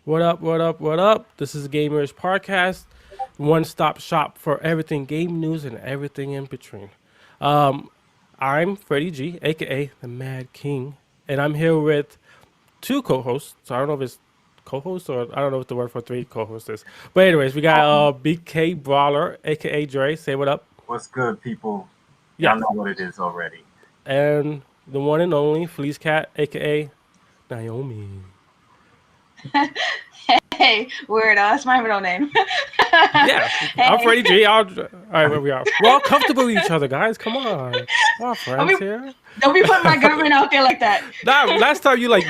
What up, what up, what up? This is Gamerish Podcast, one stop shop for everything game news and everything in between. Um, I'm Freddie G, aka the Mad King, and I'm here with two co hosts. So I don't know if it's co host or I don't know what the word for three co hosts is. But, anyways, we got BK Brawler, aka Dre. Say what up. What's good, people? Y'all Yeah. know what it is already. And the one and only Fleece Cat, aka Naomi. Hey, weirdo. That's my middle name. Yeah, I'm Hey, Freddie G. All right, where we are. We're all comfortable with each other, guys. Come on, we're all don't friends be here. don't be putting my government out there like that. Nah, last time you like,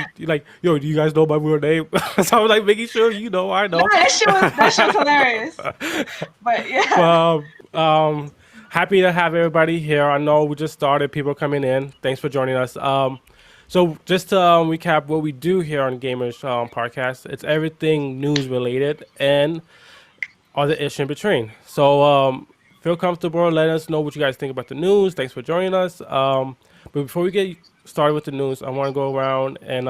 yo, do you guys know my real name? So I was like making sure you know, I No, know. that shit was hilarious. But yeah, Well, happy to have everybody here. I know we just started, people coming in. Thanks for joining us. So just to recap what we do here on Gamers Podcast, it's everything news related and all the ish in between. So feel comfortable. Let us know what you guys think about the news. Thanks for joining us. But before we get started with the news, I want to go around and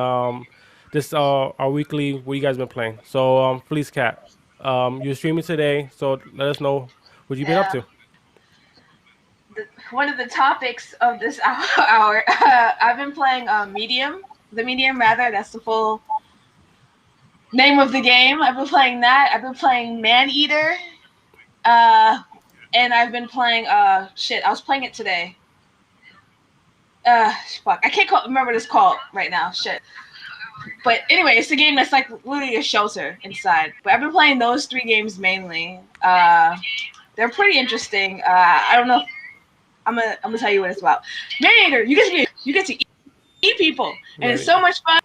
this our weekly. What you guys been playing? So Fleece Cat, you're streaming today. So let us know what you've been up yeah. to. One of the topics of this hour, I've been playing Medium. The Medium, rather. That's the full name of the game. I've been playing that. I've been playing Man Eater. Uh, and I've been playing shit. I was playing it today. Fuck. I can't remember what it's called right now. Shit. But anyway, it's a game that's like literally a shelter inside. But I've been playing those three games mainly. They're pretty interesting. I don't know. I'm gonna tell you what it's about. Mediator, you get to eat people, and it's Right. so much fun.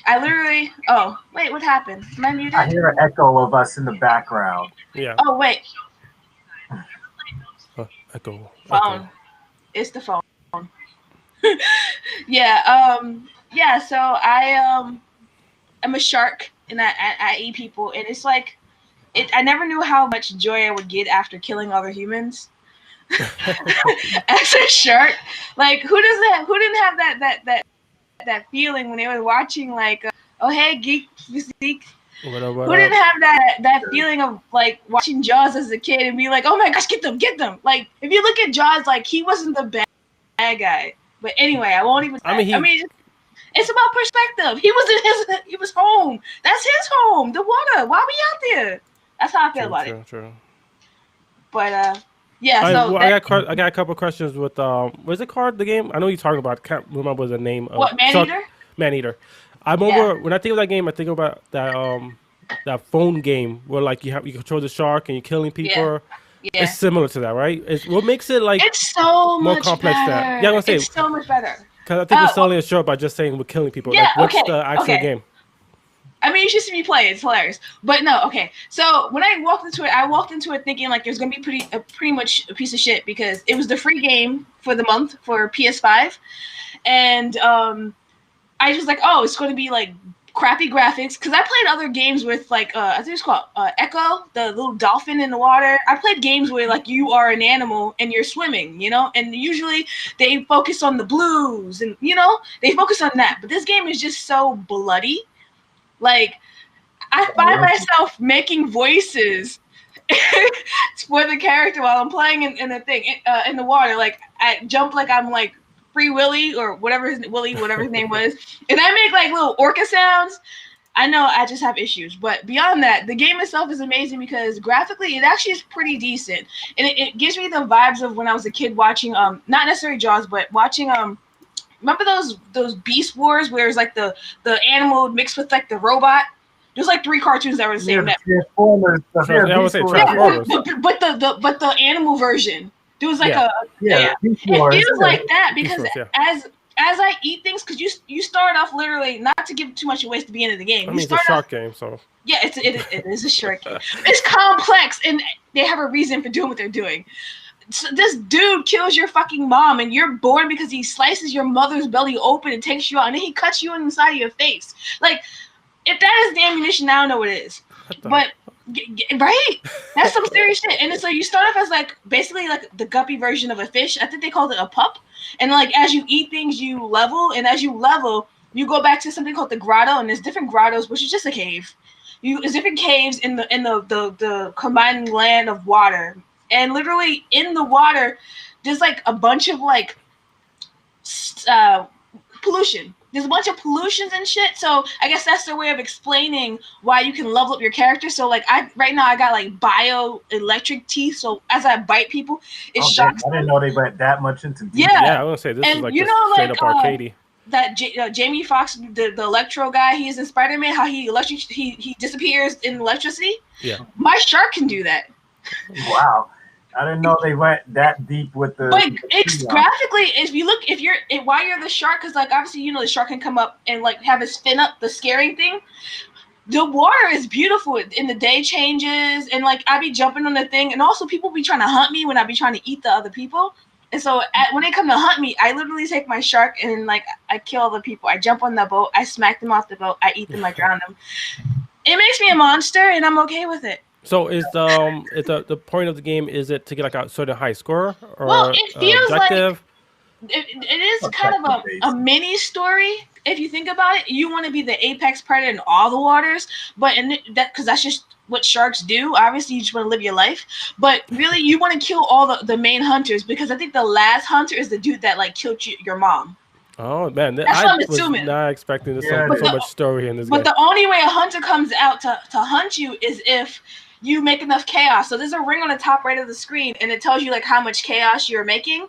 I literally. Oh wait, what happened? Am I muted? I hear an echo of us in the background. Yeah. Oh wait, Echo. phone. It's the phone. Yeah. Yeah. So I'm a shark, and I eat people, and it's like it. I never knew how much joy I would get after killing other humans. As a shark, like who didn't have that feeling when they were watching like oh hey geek physique, What up? What who didn't up? have that feeling of like watching Jaws as a kid and be like oh my gosh get them, like if you look at Jaws, like he wasn't the bad guy, but anyway I won't even I mean, I mean it's about perspective. He was home. That's his home, the water. Why we out there? That's how I feel true, about it. true, true. But yeah, I, so well, that I got a couple of questions with what's it called, the game? I know you're talking about. Can't remember the name of what, Man Shark Eater? Man Eater. I'm Yeah. over when I think of that game. I think about that phone game where like you control the shark and you're killing people. Yeah. It's similar to that, right? It's what makes it like It's so more much complex. That yeah, I'm better. gonna say It's so much better. because I think we're Well, selling it short by just saying we're killing people. yeah, Like, what's okay, the actual okay. game? I mean, you should see me play. It's hilarious. But no, okay. So when I walked into it thinking like there's gonna be pretty much a piece of shit because it was the free game for the month for PS5, and I was like, oh, it's gonna be like crappy graphics because I played other games with like I think it's called Echo, the little dolphin in the water. I played games where like you are an animal and you're swimming, and usually they focus on the blues and they focus on that. But this game is just so bloody. Like I find myself making voices for the character while I'm playing in the thing in the water. Like I jump like I'm like Free Willy or whatever whatever his name was, and I make like little orca sounds. I know I just have issues, but beyond that, the game itself is amazing because graphically it actually is pretty decent, and it gives me the vibes of when I was a kid watching not necessarily Jaws, but watching remember those Beast Wars where it's like the animal mixed with like the robot. There's like three cartoons that were the Yeah, same. the Transformers. I would say Beast Wars. Transformers. But the animal version. There was like Yeah. Yeah, Beast it Wars. feels like that because Beast Wars, as I eat things, because you start off literally, not to give too much away at the beginning of the game. I You mean, it's a start off, shark game, so yeah, it is a shark game. It's complex and they have a reason for doing what they're doing. So this dude kills your fucking mom and you're born because he slices your mother's belly open and takes you out and then he cuts you inside of your face. Like, if that is the ammunition, I don't know what it is. what the But right, that's some serious shit. And so you start off as like basically like the guppy version of a fish. I think they called it a pup. And like as you eat things, you level, and as you level, you go back to something called the grotto, and there's different grottos, which is just a cave. there's different caves in the combined land of water, and literally in the water, there's like a bunch of like pollution. There's a bunch of pollutions and shit. So I guess that's their way of explaining why you can level up your character. So like right now I got like bioelectric teeth. So as I bite people, it shocks I didn't know they went that much into Yeah. Yeah, I was gonna say this is like just straight up arcadey. That Jamie Foxx, the Electro guy, he's in Spider-Man. How he disappears in electricity. Yeah. My shark can do that. Wow. I didn't know they went that deep with the. But graphically, while you're the shark, because like obviously the shark can come up and like have his fin up, the scaring thing. The water is beautiful in the day changes, and like I be jumping on the thing, and also people be trying to hunt me when I be trying to eat the other people. And so when they come to hunt me, I literally take my shark and like I kill other people. I jump on the boat, I smack them off the boat, I eat them, I drown them. It makes me a monster, and I'm okay with it. So is the point of the game, is it to get like a certain high score or well, it feels objective? Like it is kind of a mini story. If you think about it, you want to be the apex predator in all the waters, but because that's just what sharks do. Obviously, you just want to live your life, but really, you want to kill all the main hunters, because I think the last hunter is the dude that like killed your mom. Oh man, that's what I'm was assuming. Not expecting so much story in this game. But the only way a hunter comes out to hunt you is if you make enough chaos. So there's a ring on the top right of the screen, and it tells you like how much chaos you're making.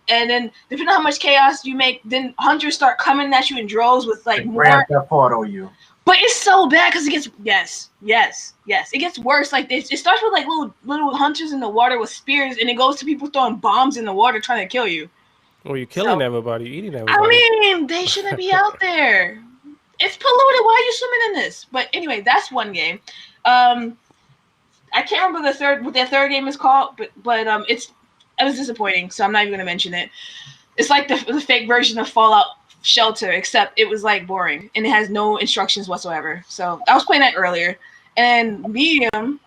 And then depending on how much chaos you make, then hunters start coming at you in droves with like more. That photo you. But it's so bad because it gets it gets worse. Like it starts with like little hunters in the water with spears, and it goes to people throwing bombs in the water trying to kill you. Well, you're killing everybody, you're eating everybody. I mean, they shouldn't be out there. It's polluted. Why are you swimming in this? But anyway, that's one game. I can't remember what their third game is called, but it was disappointing, so I'm not even gonna mention it. It's like the fake version of Fallout Shelter, except it was like boring and it has no instructions whatsoever. So I was playing that earlier. And Medium.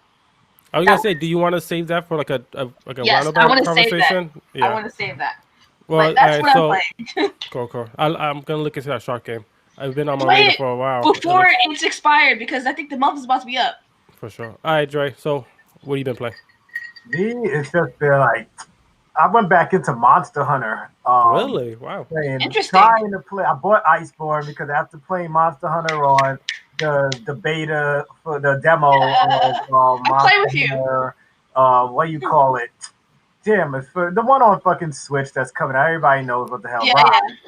I was gonna say, do you want to save that for like a yes, roundabout I want to conversation? Save that. Yeah. I want to save that. Well, but that's what I'm playing. Cool. I'm gonna look into that shark game. I've been on my radar for a while. Before it's expired, because I think the month is about to be up. For sure. All right, Dre. So, what have you been playing? Me, it's just been like I went back into Monster Hunter. Really? Wow. Interesting. Trying to play. I bought Iceborne because after playing Monster Hunter on the beta for the demo of I play with Hunter, what do you call it? Damn, it's for the one on fucking Switch that's coming out. Everybody knows what the hell.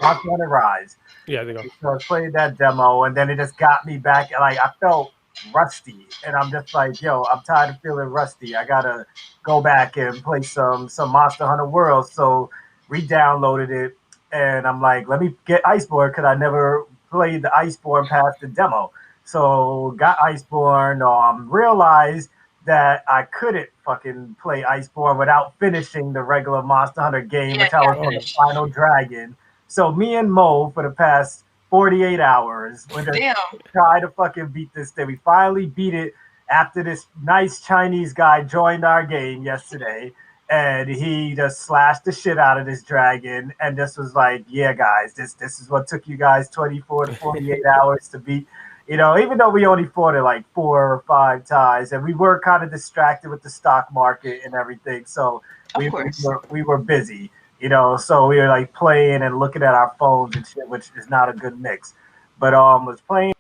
Monster Hunter Rise. Yeah, there you go. So I played that demo, and then it just got me back. Like I felt rusty, and I'm just like, yo, I'm tired of feeling rusty. I gotta go back and play some Monster Hunter World. So re-downloaded it, and I'm like, let me get Iceborne because I never played the Iceborne past the demo. So got Iceborne. Realized that I couldn't fucking play Iceborne without finishing the regular Monster Hunter game, which I was on the final dragon. So me and Mo for the past 48 hours when they try to fucking beat this thing. We finally beat it after this nice Chinese guy joined our game yesterday, and he just slashed the shit out of this dragon and just was like, yeah, guys, this is what took you guys 24 to 48 hours to beat. Even though we only fought it like 4 or 5 times, and we were kind of distracted with the stock market and everything, so we were busy. So we were like playing and looking at our phones and shit, which is not a good mix. But was playing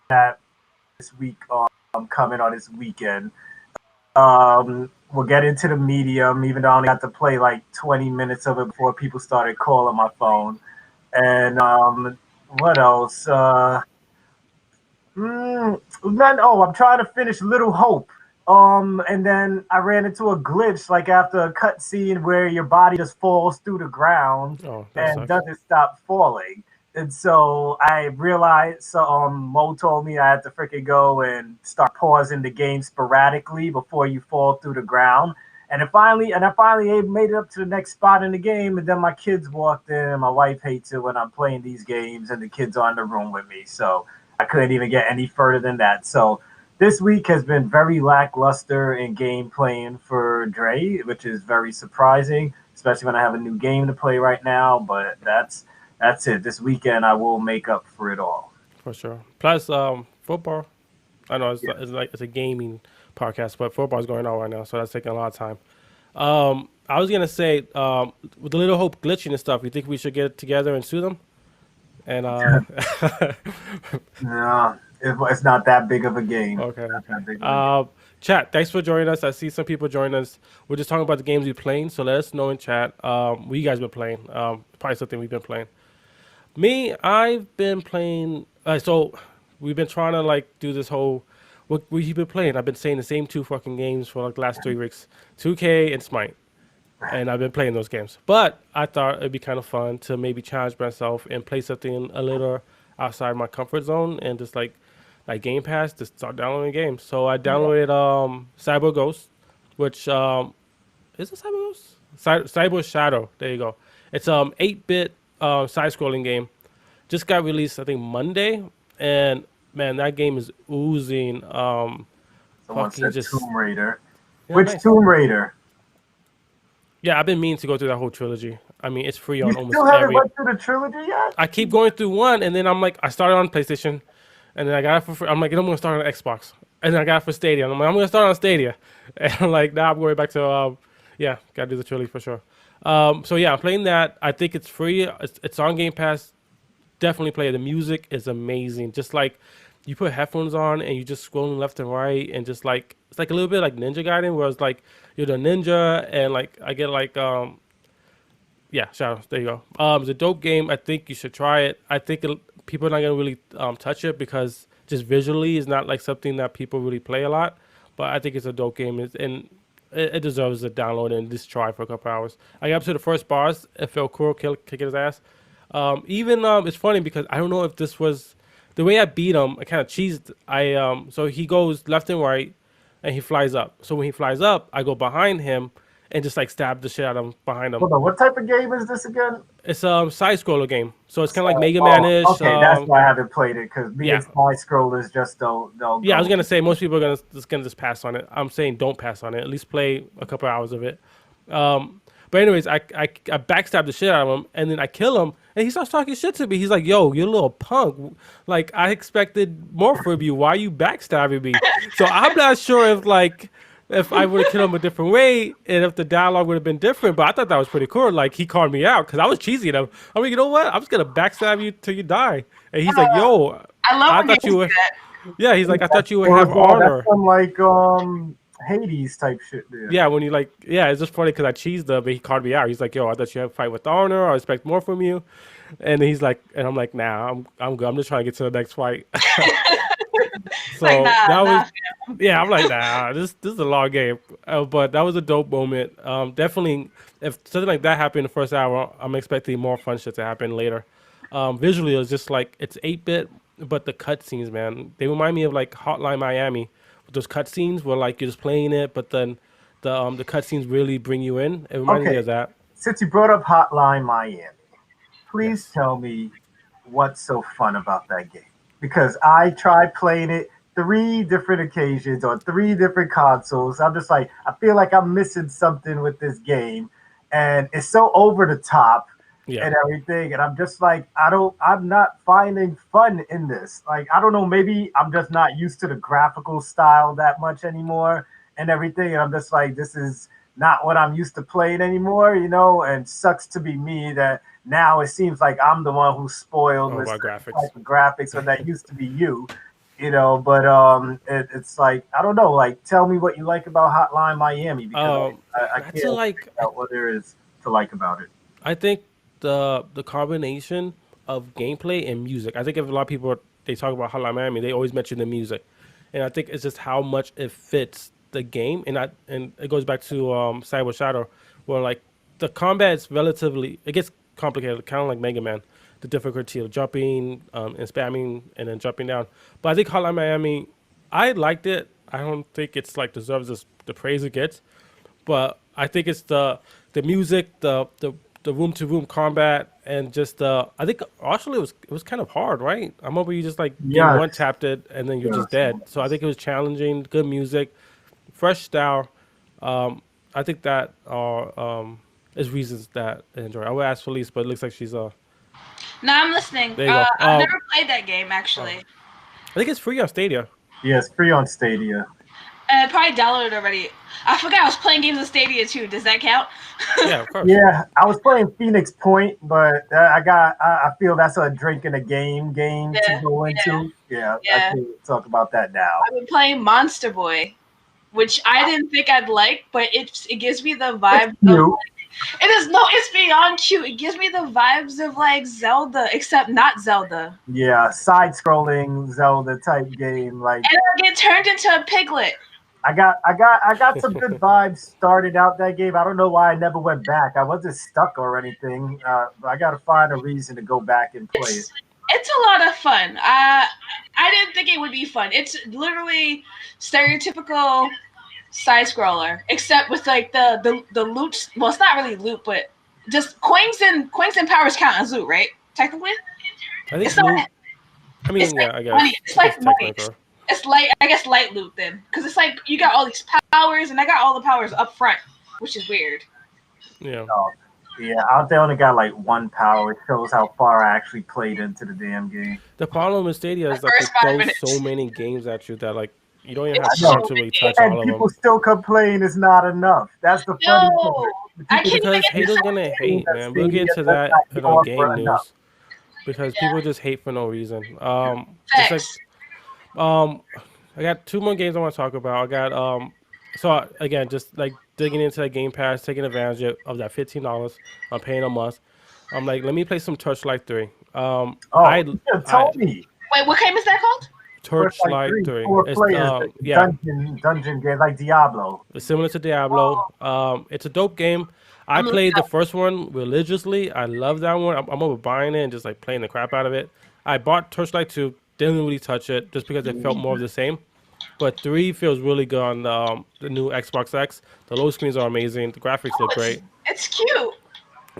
that this week coming on this weekend. We'll get into the Medium, even though I only got to play like 20 minutes of it before people started calling my phone. And what else? I'm trying to finish Little Hope. And then I ran into a glitch like after a cutscene where your body just falls through the ground and doesn't stop falling. And so I realized, Mo told me I had to freaking go and start pausing the game sporadically before you fall through the ground. And I finally made it up to the next spot in the game, and then my kids walked in, and my wife hates it when I'm playing these games and the kids are in the room with me. So I couldn't even get any further than that. So this week has been very lackluster in game playing for Dre, which is very surprising, especially when I have a new game to play right now. But that's it. This weekend I will make up for it all. For sure. Plus, for football. I know Yeah. it's a gaming podcast, but football's going on right now, so that's taking a lot of time. I was gonna say, with the Little Hope glitching and stuff, you think we should get together and sue them? And No, it's not that big of a game. okay, Not okay. that big of a game. Chat, thanks for joining us. I see some people join us. We're just talking about the games we're playing, so let us know in chat what you guys been playing. Probably something we've been playing. Me, I've been playing. So we've been trying to like do this whole. What you've been playing? I've been saying the same two fucking games for like the last 3 weeks: 2K and Smite, and I've been playing those games. But I thought it'd be kind of fun to maybe challenge myself and play something a little outside my comfort zone and just like Game Pass to start downloading games. So I Yeah. downloaded Cyber Ghost, which is it Cyber Ghost? Cyber Shadow. There you go. It's 8-bit side-scrolling game. Just got released I think Monday, and man, that game is oozing. Someone Fucking said just Tomb Raider. yeah, Which nice. Tomb Raider? Yeah, I've been meaning to go through that whole trilogy. I mean, it's free You on almost still haven't every. went through the trilogy yet? I keep going through one, and then I'm like, I started on PlayStation, and then I got it for free. I'm like, I'm gonna start on Xbox, and then I got it for Stadia. And I'm like, I'm gonna start on Stadia, and I'm like, now I'm going back to yeah, gotta do the trilogy for sure. So yeah, I'm playing that. I think it's free. It's on Game Pass. Definitely play it. The music is amazing. Just like you put headphones on and you just scrolling left and right, and just like it's like a little bit like Ninja Gaiden, where it's like you're the ninja, and like I get like yeah, Shadows. There you go. It's a dope game. I think you should try it. I think people are not gonna really touch it because just visually is not like something that people really play a lot. But I think it's a dope game, and it deserves a download and just try for a couple hours. I got up to the first boss. It felt cool, kicking his ass. Even it's funny because I don't know if this was the way I beat him. I kind of cheesed. So he goes left and right, and he flies up. So when he flies up, I go behind him and just like stab the shit out of him behind him. Hold on, what type of game is this again? It's a side scroller game, so it's kind of like Mega Oh, Man-ish. okay, that's why I haven't played it because me yeah. and side scrollers just don't. Yeah, I was go. gonna say most people are gonna just pass on it. I'm saying don't pass on it. At least play a couple hours of it. But anyways, I backstab the shit out of him, and then I kill him, and he starts talking shit to me. He's like, "Yo, you little punk! Like I expected more from you. Why are you backstabbing me?" So I'm not sure if I would have killed him a different way, and if the dialogue would have been different. But I thought that was pretty cool. Like he called me out because I was cheesing him. I'm like, you know what? I'm just gonna backstab you till you die. And he's like, "Yo, I love I when thought games you were." do that. Yeah, he's like, "I thought you would Or have is honor." that's some like Hades type shit there. Yeah, when you like, yeah, it's just funny because I cheesed him, but he called me out. He's like, "Yo, I thought you had to fight with honor. I expect more from you." And he's like, and I'm like, "Nah, I'm good. I'm just trying to get to the next fight." So Like, nah, that nah, was, yeah, I'm like, nah, this is a long game, but that was a dope moment. Definitely, if something like that happened in the first hour, I'm expecting more fun shit to happen later. Visually, it was just like it's 8-bit, but the cutscenes, man, they remind me of like Hotline Miami. Those cutscenes where like you're just playing it, but then the cutscenes really bring you in. It reminded me Okay, of that. since you brought up Hotline Miami, please Yes. tell me what's so fun about that game. Because I tried playing it 3 different occasions on 3 different consoles. I'm just like, I feel like I'm missing something with this game. And it's so over the top Yeah. and everything. And I'm just like, I'm not finding fun in this. Like, I don't know, maybe I'm just not used to the graphical style that much anymore and everything. And I'm just like, this is not what I'm used to playing anymore, and sucks to be me that now it seems like I'm the one who's spoiled Oh, with about certain graphics. type of graphics when that used to be you, but it's like I don't know, like tell me what you like about Hotline Miami because I Not can't to like. figure out what there is to like about it. I think the combination of gameplay and music. I think if a lot of people they talk about Hotline Miami, they always mention the music, and I think it's just how much it fits the game. And it goes back to Cyber Shadow, where like the combat is relatively it gets complicated, kind of like Mega Man. The difficulty of jumping and spamming and then jumping down. But I think Hotline Miami, I liked it. I don't think it's like deserves the praise it gets, but I think it's the music, the room to room combat, and just I think actually it was kind of hard, right? I remember you just like getting one Yes, tapped it and then you're yes, just dead. So I think it was challenging, good music, fresh style. I think that are is reasons that I enjoy. I would ask Felice, but it looks like she's No, I'm listening. there you go. I've never played that game actually. I think it's free on Stadia. Yeah, it's free on Stadia. And I probably downloaded already. I forgot I was playing games on Stadia too. Does that count? Yeah, of course. Yeah, I was playing Phoenix Point, but I feel that's a drink in a game to Yeah, go into. Yeah, I yeah. can't talk about that now. I've been playing Monster Boy, which I didn't think I'd like, but it gives me the vibe of it is no, it's beyond cute. It gives me the vibes of like Zelda, except not Zelda. Yeah, side-scrolling Zelda type game. Like And I get turned into a piglet. I got some good vibes started out that game. I don't know why I never went back. I wasn't stuck or anything. But I got to find a reason to go back and play it. It's a lot of fun. I didn't think it would be fun. It's literally stereotypical side scroller, except with like the loot. Well, it's not really loot, but just coins and powers count as loot, right? Technically, I think it's not. loot, I mean, It's yeah, like I guess money. It's like money. technical. It's light. I guess light loot then, because it's like you got all these powers, and I got all the powers up front, which is weird. Yeah. Yeah, they only got like one power. It shows how far I actually played into the damn game. The problem with Stadia is The like they first 5 throw minutes. so many games at you that like you don't even have It's time so to really many. touch And all of them. people still complain it's not enough. That's the funny No, thing. I can't even Because get haters this. gonna hate, that man. We'll get Stadia into does that not in go our on game for news enough. because Yeah. people just hate for no reason. Just like Facts. I got 2 more games I want to talk about. I got so again, just like digging into that Game Pass, taking advantage of that $15 I'm paying a month. I'm like, let me play some Torchlight 3. Oh, I you should have I told me. Wait, what game is that called? First like Torchlight three, 3. four It's players, yeah, dungeon game like Diablo. it's similar to Diablo. It's a dope game. I I'm looking played the up. first one religiously. I love that one. I'm over buying it and just like playing the crap out of it. I bought Torchlight 2, didn't really touch it just because it felt more of the same. But 3 feels really good on the new Xbox X. The load screens are amazing. The graphics Oh, look great. it's cute.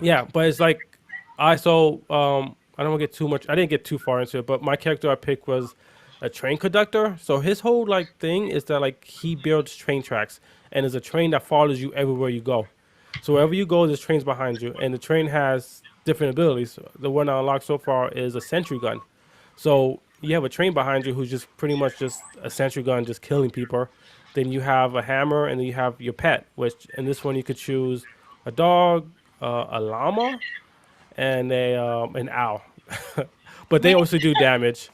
Yeah, but it's like I don't want to get too much. I didn't get too far into it, but my character I picked was a train conductor. So his whole like thing is that like he builds train tracks and is a train that follows you everywhere you go. So wherever you go, there's trains behind you, and the train has different abilities. The one I unlocked so far is a sentry gun. So you have a train behind you who's just pretty much just a sentry gun, just killing people. Then you have a hammer, and then you have your pet, which in this one you could choose a dog, a llama, and a an owl. But they also do damage.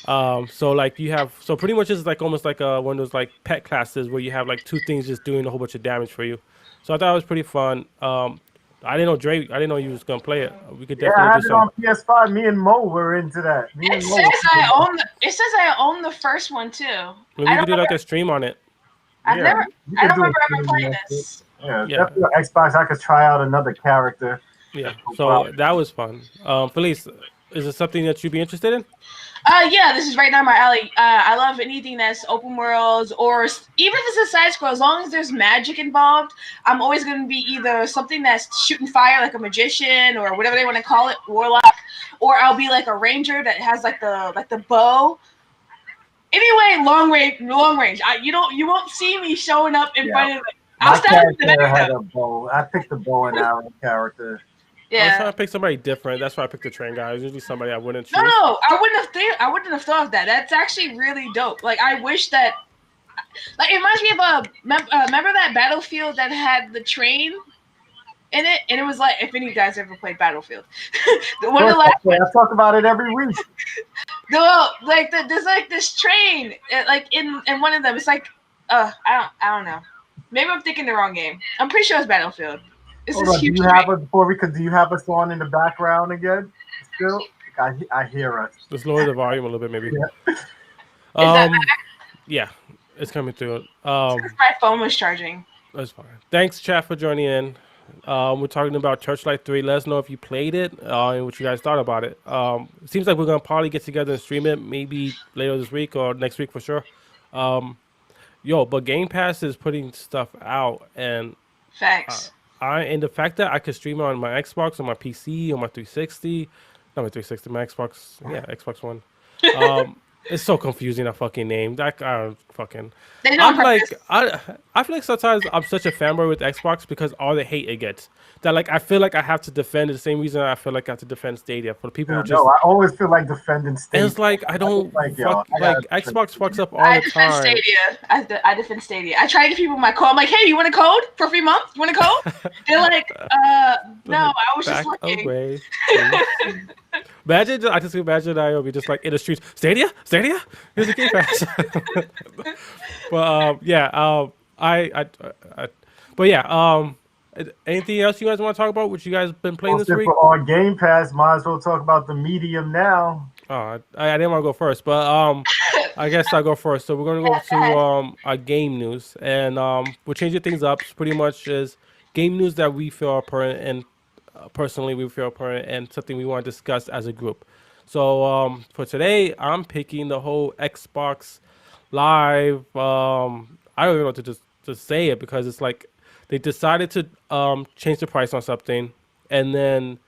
So like you have so pretty much it's like almost like one of those like pet classes where you have like 2 things just doing a whole bunch of damage for you. So I thought it was pretty fun. I didn't know Drake. I didn't know you was gonna play it. We could Yeah, I definitely had do it on some. PS5. Me and Mo were into that. Me It and Mo. says I own the first one too. Maybe I we don't could do like remember. a stream on it. I've Yeah, never. we I could don't do a remember ever stream playing on it. this. Yeah, Yeah, definitely on Xbox. I could try out another character. yeah. No So problem. that was fun. Felice, is it something that you'd be interested in? Yeah, this is right down my alley. I love anything that's open worlds or even if it's a side scroll. As long as there's magic involved, I'm always going to be either something that's shooting fire, like a magician or whatever they want to call it, warlock, or I'll be like a ranger that has like the bow. Anyway, long range. You won't see me showing up in Yeah. front of. My I'll stand in the character back had though. a bow. I picked the bow and arrow character. I was trying Yeah. to pick somebody different. That's why I picked the train guy. It's usually somebody I wouldn't choose. No, I wouldn't have thought of that. That's actually really dope. Like I wish that. Like it reminds me of remember that Battlefield that had the train in it, and it was like if any of you guys ever played Battlefield, the one of the last I talk about it every week. there's like this train like in one of them. It's like I don't know. Maybe I'm thinking the wrong game. I'm pretty sure it's Battlefield. It's Hold this on, do huge you train. have us before we could? Do you have us on in the background again? Still, I hear us. Just lower the volume a little bit, maybe. Yeah. that Yeah, it's coming through. My phone was charging. That's fine. Thanks, chat, for joining in. We're talking about Torchlight 3. Let us know if you played it and what you guys thought about it. It seems like we're going to probably get together and stream it maybe later this week or next week for sure. But Game Pass is putting stuff out, and Facts. and the fact that I could stream it on my Xbox, on my PC, on my 360, not my 360, my Xbox, yeah, Xbox One. It's so confusing, a fucking name. That fucking. They do it on I'm like, purpose. I feel like sometimes I'm such a fanboy with Xbox because all the hate it gets. That like I feel like I have to defend it the same reason I feel like I have to defend Stadia for the people who Yeah, just. no, I always feel like defending And state. it's like I I just don't like, yo, fuck I gotta like defend Xbox fucks Stadia. up all I the defend time. Stadia. I defend Stadia. I tried to give people my code. I'm like, hey, you want a code for a free month? You want a code? They're like, no, Like, I was just back looking. away, please. Imagine, I just imagine I'll be just like in the streets. Stadia, here's a Game Pass. But yeah, I, but yeah, anything else you guys want to talk about? What you guys been playing Well, this since week? we're on Game Pass, might as well talk about the medium now. Oh, I didn't want to go first, but I guess I'll go first. So we're gonna go Go to ahead. our game news, and we're changing things up. It's pretty much is game news that we feel are pertinent, and personally we feel pertinent, and something we want to discuss as a group. So for today, I'm picking the whole Xbox Live. I don't even know what to just to say it because it's like they decided to change the price on something, and then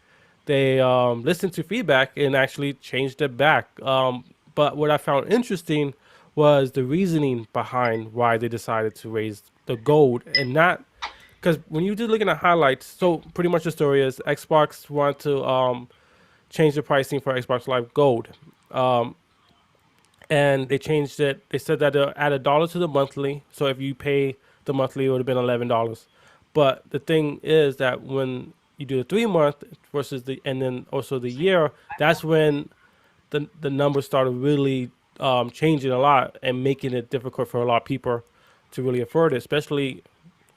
they listened to feedback and actually changed it back. But what I found interesting was the reasoning behind why they decided to raise the gold and not because when you do looking at highlights, so pretty much the story is Xbox want to change the pricing for Xbox Live Gold, and they changed it. They said that they'll add $1 to the monthly. So if you pay the monthly, it would have been $11. But the thing is that when you do the 3 month versus the and then also the year, that's when the numbers started really changing a lot and making it difficult for a lot of people to really afford it. Especially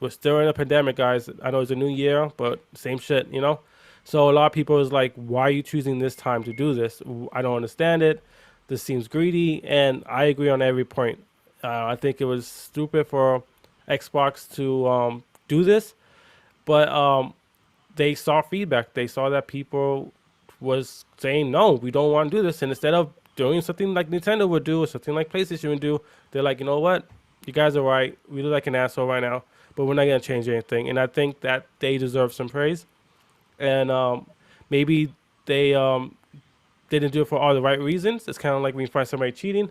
we're still in a pandemic, guys. I know it's a new year, but same shit, you know. So a lot of people is like, why are you choosing this time to do this? I don't understand it. This seems greedy, and I agree on every point. I think it was stupid for Xbox to do this, but they saw feedback. They saw that people was saying no, we don't want to do this, and instead of doing something like Nintendo would do or something like PlayStation would do, they're like, you know what, you guys are right. We look like an asshole right now, but we're not gonna change anything. And I think that they deserve some praise, and maybe they didn't do it for all the right reasons. It's kind of like when you find somebody cheating.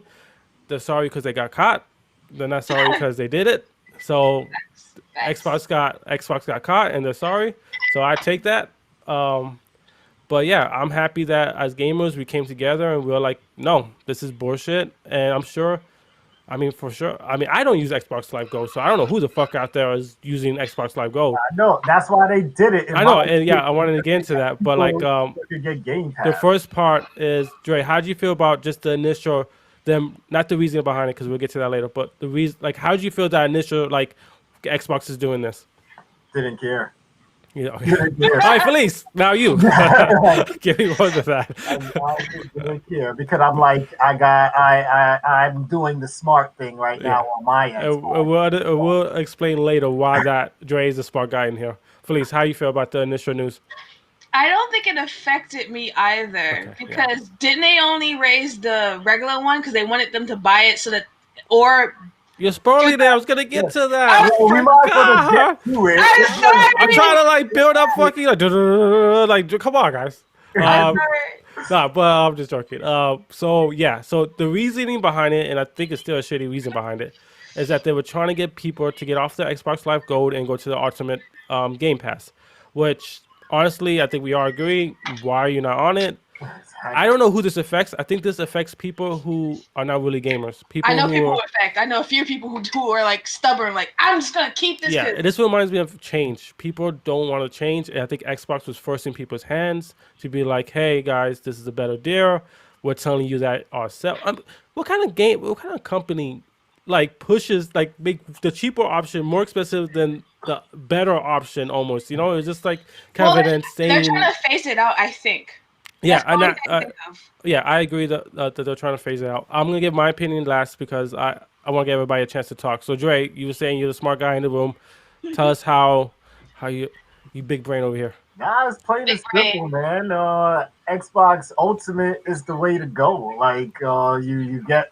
They're sorry because they got caught. They're not sorry because they did it. So Facts. Xbox got caught and they're sorry. So I take that. But yeah, I'm happy that as gamers we came together and we were like, no, this is bullshit. And I'm sure, I mean for sure. I mean I don't use Xbox Live Gold, so I don't know who the fuck out there is using Xbox Live Gold. I know that's why they did it. In I my know, and yeah, opinion, I wanted to get because into that, but like people could get Game the Pass. first part is Dre. How do you feel about just the initial, them not the reason behind it because we'll get to that later, but the reason like how do you feel that initial like Xbox is doing this? Didn't care. You know, Didn't all care. right, Felice. Now you give me more of that. I just didn't care because I'm like I'm doing the smart thing right now Yeah, on my Xbox. we'll explain later why that Dre is the smart guy in here. Felice, how you feel about the initial news? I don't think it affected me either Okay, yeah. because didn't they only raise the regular one because they wanted them to buy it so that or You're spoiling it. I was gonna get to that. Well, we might as well just God. get to it. I'm sorry. I'm trying to like build up fucking like come on guys. I'm Um, sorry. Nah, but I'm just joking. So yeah, so the reasoning behind it, and I think it's still a shitty reason behind it, is that they were trying to get people to get off the Xbox Live Gold and go to the Ultimate Game Pass, which honestly I think we all agree. Why are you not on it? I don't know who this affects. I think this affects people who are not really gamers. People I know who people are, who affect. I know a few people who are like stubborn, like I'm just gonna keep this. yeah, Kid. and this reminds me of change. People don't want to change, and I think Xbox was forcing people's hands to be like, "Hey guys, this is a better deal. We're telling you that ourselves." What kind of game? What kind of company like pushes like make the cheaper option more expensive than the better option? Almost, you know, it's just like kind Well, of an they're insane. trying to phase it out. I think. Yeah, That's the and only that, thing I can think of. yeah, I agree that they're trying to phase it out. I'm gonna give my opinion last because I want to give everybody a chance to talk. So Dre, you were saying you're the smart guy in the room. Tell us how you big brain over here. Nah, it's plain and Big brain. simple, man. Xbox Ultimate is the way to go. Like you get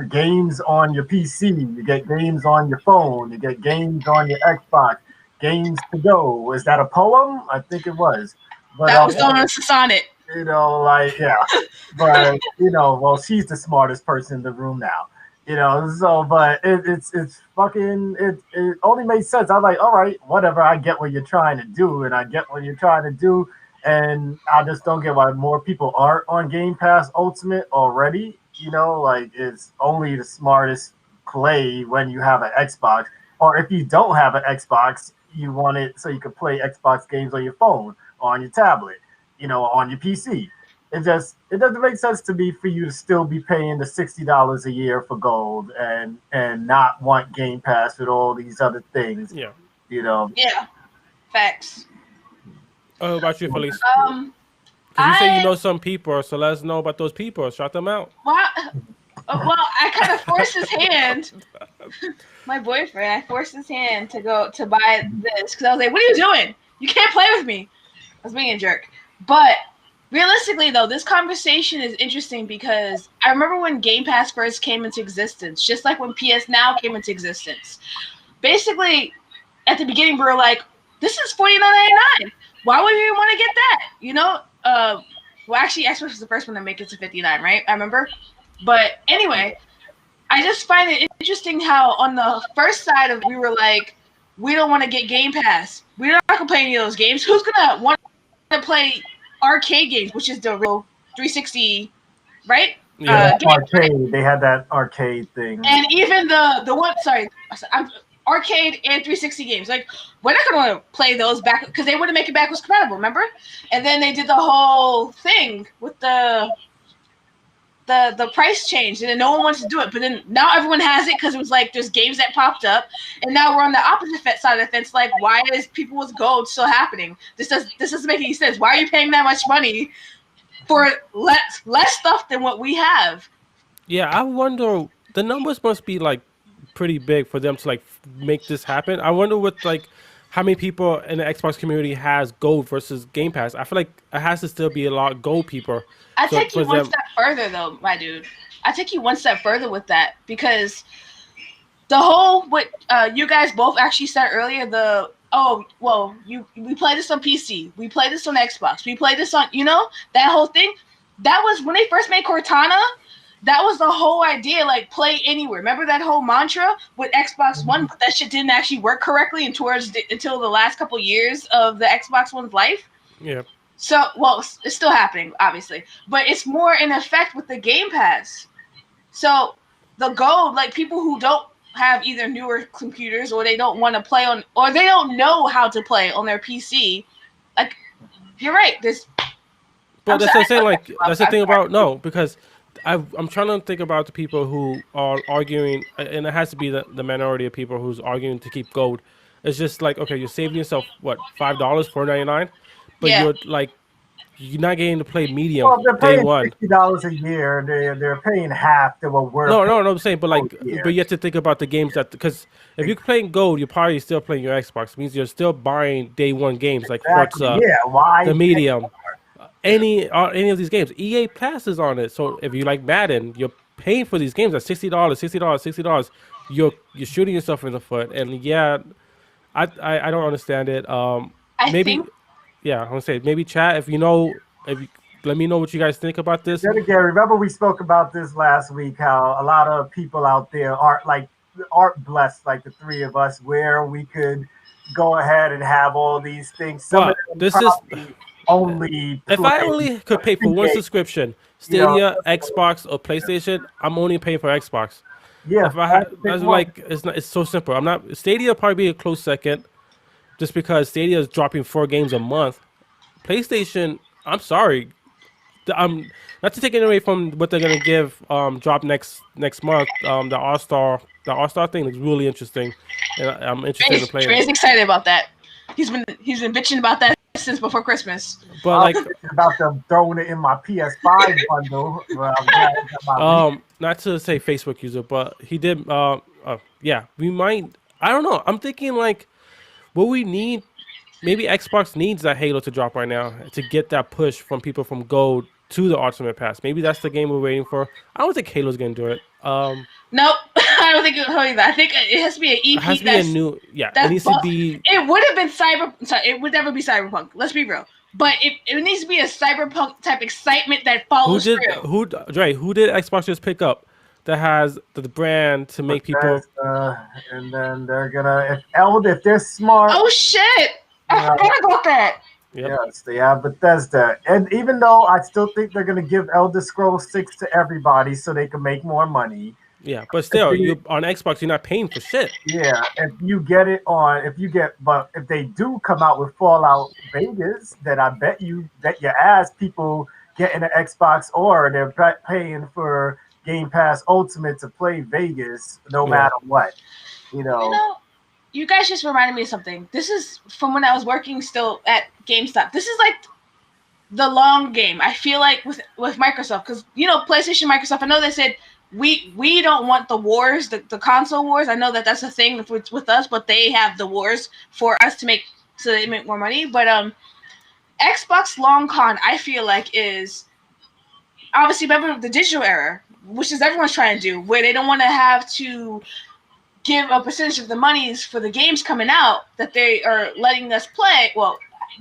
games on your PC, you get games on your phone, you get games on your Xbox, games to go. Is that a poem? I think it was. But That was going on Sonnet. Like yeah. But well, she's the smartest person in the room now. So but it's fucking it only makes sense. I'm like, all right, whatever. I get what you're trying to do, and I get what you're trying to do, and I just don't get why more people aren't on Game Pass Ultimate already. Like it's only the smartest play when you have an Xbox, or if you don't have an Xbox, you want it so you can play Xbox games on your phone or on your tablet, on your PC. It doesn't make sense to me for you to still be paying the $60 a year for gold and not want Game Pass with all these other things. Yeah. Yeah, facts. How about you, Felice? Um, Because you say you I know some people, so let us know about those people. Shout them out. well, I kind of forced his hand. My boyfriend, I forced his hand to go to buy this because I was like, "What are you doing? You can't play with me." I was being a jerk, but realistically, though, this conversation is interesting because I remember when Game Pass first came into existence, just like when PS Now came into existence. Basically, at the beginning, we were like, "This is $49.99. Why would you want to get that?" Well, actually, Xbox was the first one to make it to $59, right? I remember. But anyway, I just find it interesting how on the first side of it, we were like, we don't want to get Game Pass. We're not going to play any of those games. Who's going to want to play arcade games, which is the real 360, right? Yeah. Arcade. They had that arcade thing. And even the one, sorry, arcade and 360 games. Like, we're not going to play those back because they wouldn't make it backwards compatible, remember? And then they did the whole thing with the price change, and then no one wants to do it. But then now everyone has it because it was like there's games that popped up, and now we're on the opposite side of the fence. Like, why is people with gold still happening? This doesn't make any sense. Why are you paying that much money for less stuff than what we have? Yeah, I wonder. The numbers must be like pretty big for them to like make this happen. I wonder what like how many people in the Xbox community has gold versus Game Pass. I feel like it has to still be a lot of gold people. I So take you for one them- step further, though, my dude. I take you one step further with that because the whole what you guys both actually said earlier. We play this on PC, we play this on Xbox, we play this on that whole thing. That was when they first made Cortana. That was the whole idea, like play anywhere. Remember that whole mantra with Xbox One, but that shit didn't actually work correctly until the last couple years of the Xbox One's life. Yeah. So, well, it's still happening, obviously, but it's more in effect with the Game Pass. So the gold, like people who don't have either newer computers or they don't want to play on, or they don't know how to play on their PC. Like, you're right. But that's the thing. Like that's the thing about because I'm trying to think about the people who are arguing, and it has to be the minority of people who's arguing to keep gold. It's just like, okay, you're saving yourself what, $5, $4.99, but Yeah. you're not getting to play medium Well, if they're day paying one. $60 a year, they're paying half to what we're No, paying. I'm saying, but like, Yeah. but you have to think about the games because if you're playing gold, you're probably still playing your Xbox. It means you're still buying day one games like Exactly. Forza, Yeah, why? the medium, any of these games. EA passes on it. So if you like Madden, you're paying for these games at $60. You're shooting yourself in the foot. And yeah, I don't understand it. I Maybe think yeah, I'm gonna say maybe chat if you let me know what you guys think about this. Then again, remember we spoke about this last week, how a lot of people out there aren't blessed like the three of us, where we could go ahead and have all these things. Some But of them this is probably only if I play only could pay for one Yeah. subscription, You know, Stadia, Xbox, or PlayStation, I'm only paying for Xbox. Yeah, If I had, that's that's one. like it's so simple. I'm not Stadia probably be a close second, just because Stadia is dropping 4 games a month. PlayStation, I'm sorry, I'm not to take it away from what they're gonna give drop next month. The All Star thing is really interesting, and I'm interested in playing Trey's it. excited about that. He's been bitching about that since before Christmas. But like About them throwing it in my PS5 bundle. Well, I'm glad I got my not to say Facebook user, but he did. Yeah, we might. I don't know. I'm thinking like, what we need. Maybe Xbox needs that Halo to drop right now to get that push from people from Gold to the Ultimate Pass. Maybe that's the game we're waiting for. I don't think Halo's gonna do it. Nope, I don't think it'll tell you that. I think it has to be an EP. It has to be a new. Yeah, it needs to be. It would have been Cyber. Sorry, it would never be Cyberpunk. Let's be real. but it needs to be a cyberpunk type excitement that follows through. Who did Xbox just pick up that has the brand to make people? And then they're gonna if they're smart. Oh shit! I Yeah. forgot about that. Yep. Yes, they have Bethesda. And even though I still think they're going to give Elder Scrolls 6 to everybody so they can make more money. Yeah, but still, you on Xbox, you're not paying for shit. Yeah, but if they do come out with Fallout Vegas, then I bet your ass people getting an Xbox or they're paying for Game Pass Ultimate to play Vegas no matter what. You know, you guys just reminded me of something. This is from when I was working still at GameStop. This is like the long game. I feel like with Microsoft, because PlayStation, Microsoft. I know they said we don't want the wars, the console wars. I know that's a thing with us, but they have the wars for us so they make more money. But Xbox long con, I feel like, is obviously remember the digital era, which is everyone's trying to do, where they don't want to have to give a percentage of the monies for the games coming out that they are letting us play,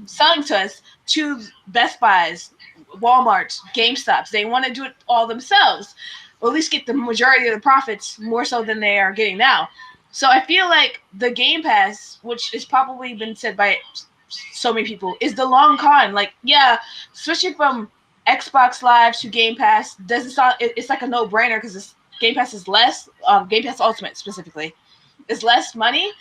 selling to us, to Best Buys, Walmarts, GameStops. They want to do it all themselves, or at least get the majority of the profits more so than they are getting now. So I feel like the Game Pass, which has probably been said by so many people, is the long con. Like, yeah, switching from Xbox Live to Game Pass doesn't sound, it's like a no-brainer because Game Pass is less, Game Pass Ultimate specifically, is less money.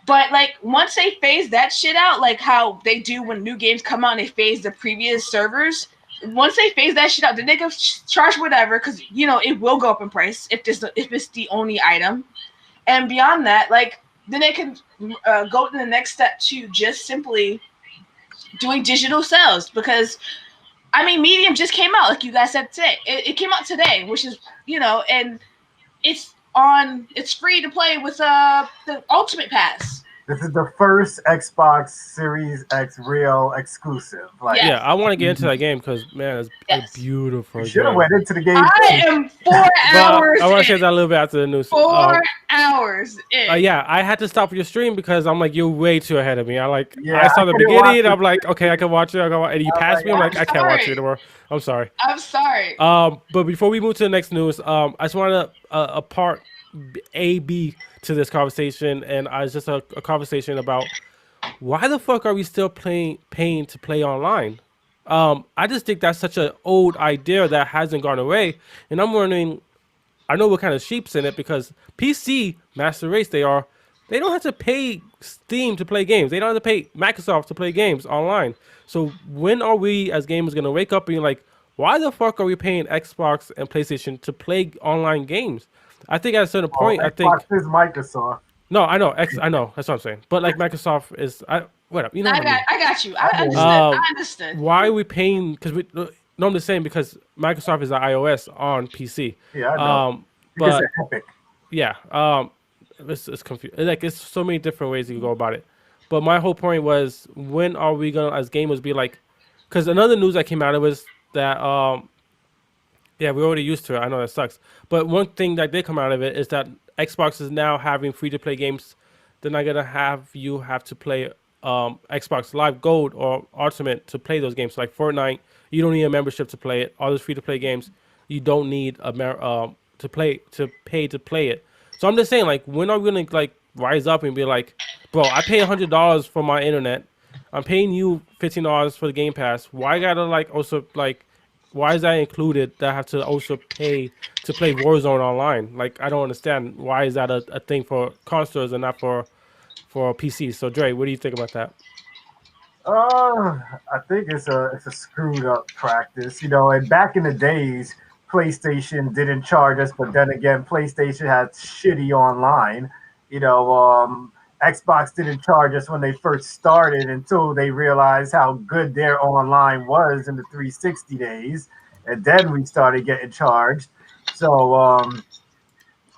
But like once they phase that shit out, like how they do when new games come out and they phase the previous servers, once they phase that shit out, then they can charge whatever because it will go up in price if it's the only item. And beyond that, like then they can go to the next step to just simply doing digital sales because Medium just came out, like you guys said today. It came out today, which is, and it's free to play with the Ultimate Pass. This is the first Xbox Series X real exclusive. Yeah, I want to get into that game because, man, it's a beautiful game. You should have went into the game. I am 4 hours I want to say that a little bit after the news. 4 hours in. Yeah, I had to stop your stream because I'm like, you're way too ahead of me. I saw the I beginning and I'm like, okay, I can watch it. And you passed me. I'm like, I can't watch it anymore. I'm sorry. I'm sorry. But before we move to the next news, I just want to part B to this conversation, and it's just a conversation about why the fuck are we still paying to play online? I just think that's such an old idea that hasn't gone away, and I'm wondering. I know what kind of sheep's in it because PC Master Race they don't have to pay Steam to play games. They don't have to pay Microsoft to play games online. So when are we as gamers gonna wake up and be like, why the fuck are we paying Xbox and PlayStation to play online games? I think at a certain point, Xbox is Microsoft. No, I know. I know. That's what I'm saying. But like Microsoft is, whatever. You know. I got you. I understood. Why are we paying? Because I'm just saying because Microsoft is an iOS on PC. Yeah, I know. But it's Epic. Yeah, it's confusing. Like it's so many different ways you can go about it. But my whole point was, when are we gonna, as gamers, be like? Because another news that came out of was that yeah, we're already used to it. I know that sucks. But one thing that did come out of it is that Xbox is now having free-to-play games. They're not going to have to play Xbox Live Gold or Ultimate to play those games. Like Fortnite, you don't need a membership to play it. All those free-to-play games, you don't need to pay to play it. So I'm just saying, like, when are we going to like rise up and be like, bro, I pay $100 for my internet. I'm paying you $15 for the Game Pass. Why gotta like also like? Why is that included that I have to also pay to play Warzone online? Like, I don't understand. Why is that a thing for consoles and not for PCs? So, Dre, what do you think about that? I think it's a screwed up practice, and back in the days, PlayStation didn't charge us, but then again, PlayStation had shitty online, Xbox didn't charge us when they first started until they realized how good their online was in the 360 days. And then we started getting charged. So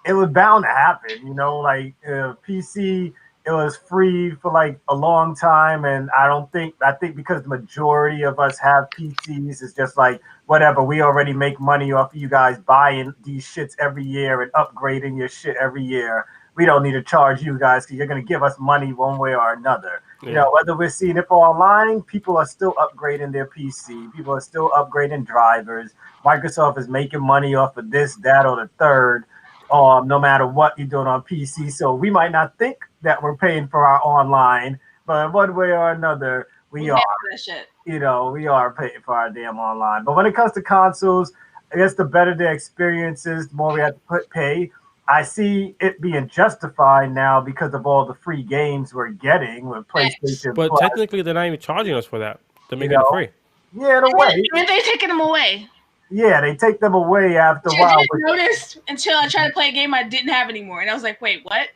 it was bound to happen, like PC, it was free for like a long time. And I think because the majority of us have PCs, it's just like, whatever, we already make money off of you guys buying these shits every year and upgrading your shit every year. we don't need to charge you guys because you're going to give us money one way or another. Yeah. You know, whether we're seeing it for online, people are still upgrading their PC. People are still upgrading drivers. Microsoft is making money off of this, that, or the third, no matter what you're doing on PC. So we might not think that we're paying for our online, but one way or another, we are. That shit. You know, we are paying for our damn online. But when it comes to consoles, I guess the better the experiences, the more we have to pay. I see it being justified now because of all the free games we're getting with PlayStation But Plus. technically, they're not even charging us for that. They're making know, it free. Yeah, in a way. And they're taking them away. Yeah, they take them away after a I while. didn't notice until I tried to play a game I didn't have anymore, and I was like, "Wait, what?"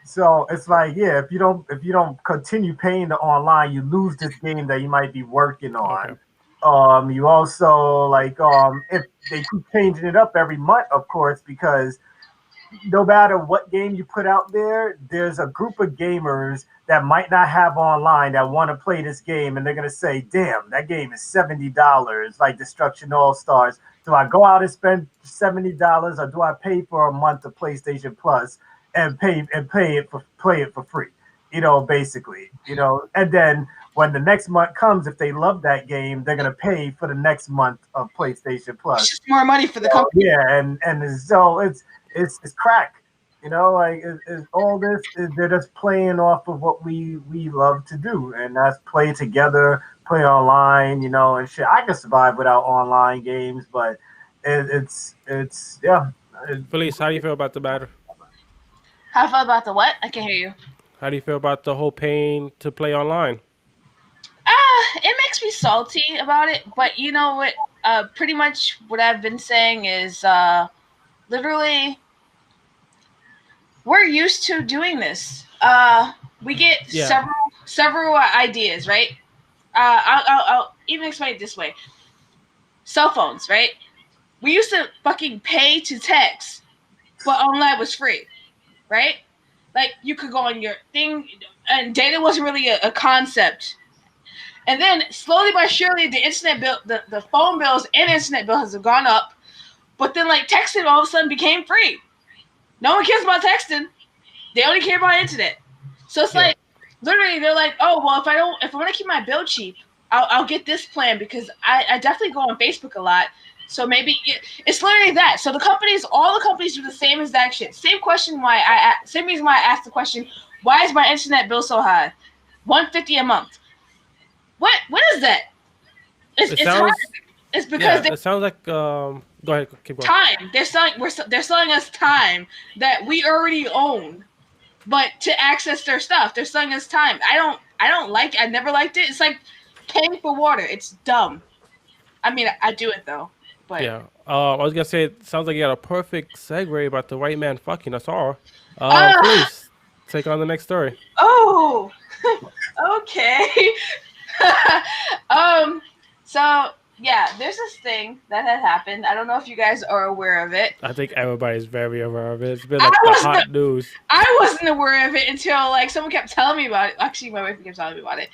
So it's like, yeah, if you don't continue paying the online, you lose this game that you might be working on. Okay. You also like if they keep changing it up every month, of course, because no matter what game you put out there, there's a group of gamers that might not have online that want to play this game, and they're gonna say, "Damn, that game is $70, like Destruction All Stars. Do I go out and spend $70, or do I pay for a month of PlayStation Plus and play it for free?" You know, basically, and then when the next month comes, if they love that game, they're gonna pay for the next month of PlayStation Plus. It's just more money for the company. Yeah, and so it's crack. Like it's all this. They're just playing off of what we love to do, and that's play together, play online, and shit. I can survive without online games, but it's yeah. Felice, how do you feel about the matter? How I feel about the what? I can't hear you. How do you feel about the whole paying to play online? It makes me salty about it, but you know what? Pretty much what I've been saying is literally we're used to doing this. We get several ideas, right? I'll even explain it this way. Cell phones, right? We used to fucking pay to text, but online was free, right? Like you could go on your thing, and data wasn't really a concept. And then slowly but surely, the internet bill, the phone bills and internet bill has gone up. But then, like texting, all of a sudden became free. No one cares about texting; they only care about internet. So it's like literally, they're like, "Oh, well, if I want to keep my bill cheap, I'll get this plan because I definitely go on Facebook a lot. So maybe it's literally that. So all the companies do the same exact shit. Same question same reason why I asked the question, why is my internet bill so high? $150 a month. What is that? It's hard. It's because it sounds like go ahead, keep going. Time. They're selling us time that we already own, but to access their stuff, they're selling us time. I don't like it. I never liked it. It's like paying for water. It's dumb. I mean, I do it though. But yeah, I was gonna say it sounds like you got a perfect segue about the white man fucking us all. Please take on the next story. Oh, okay. So yeah, there's this thing that had happened. I don't know if you guys are aware of it. I think everybody's very aware of it. It's been like the hot news. I wasn't aware of it until like someone kept telling me about it. Actually, my wife kept telling me about it.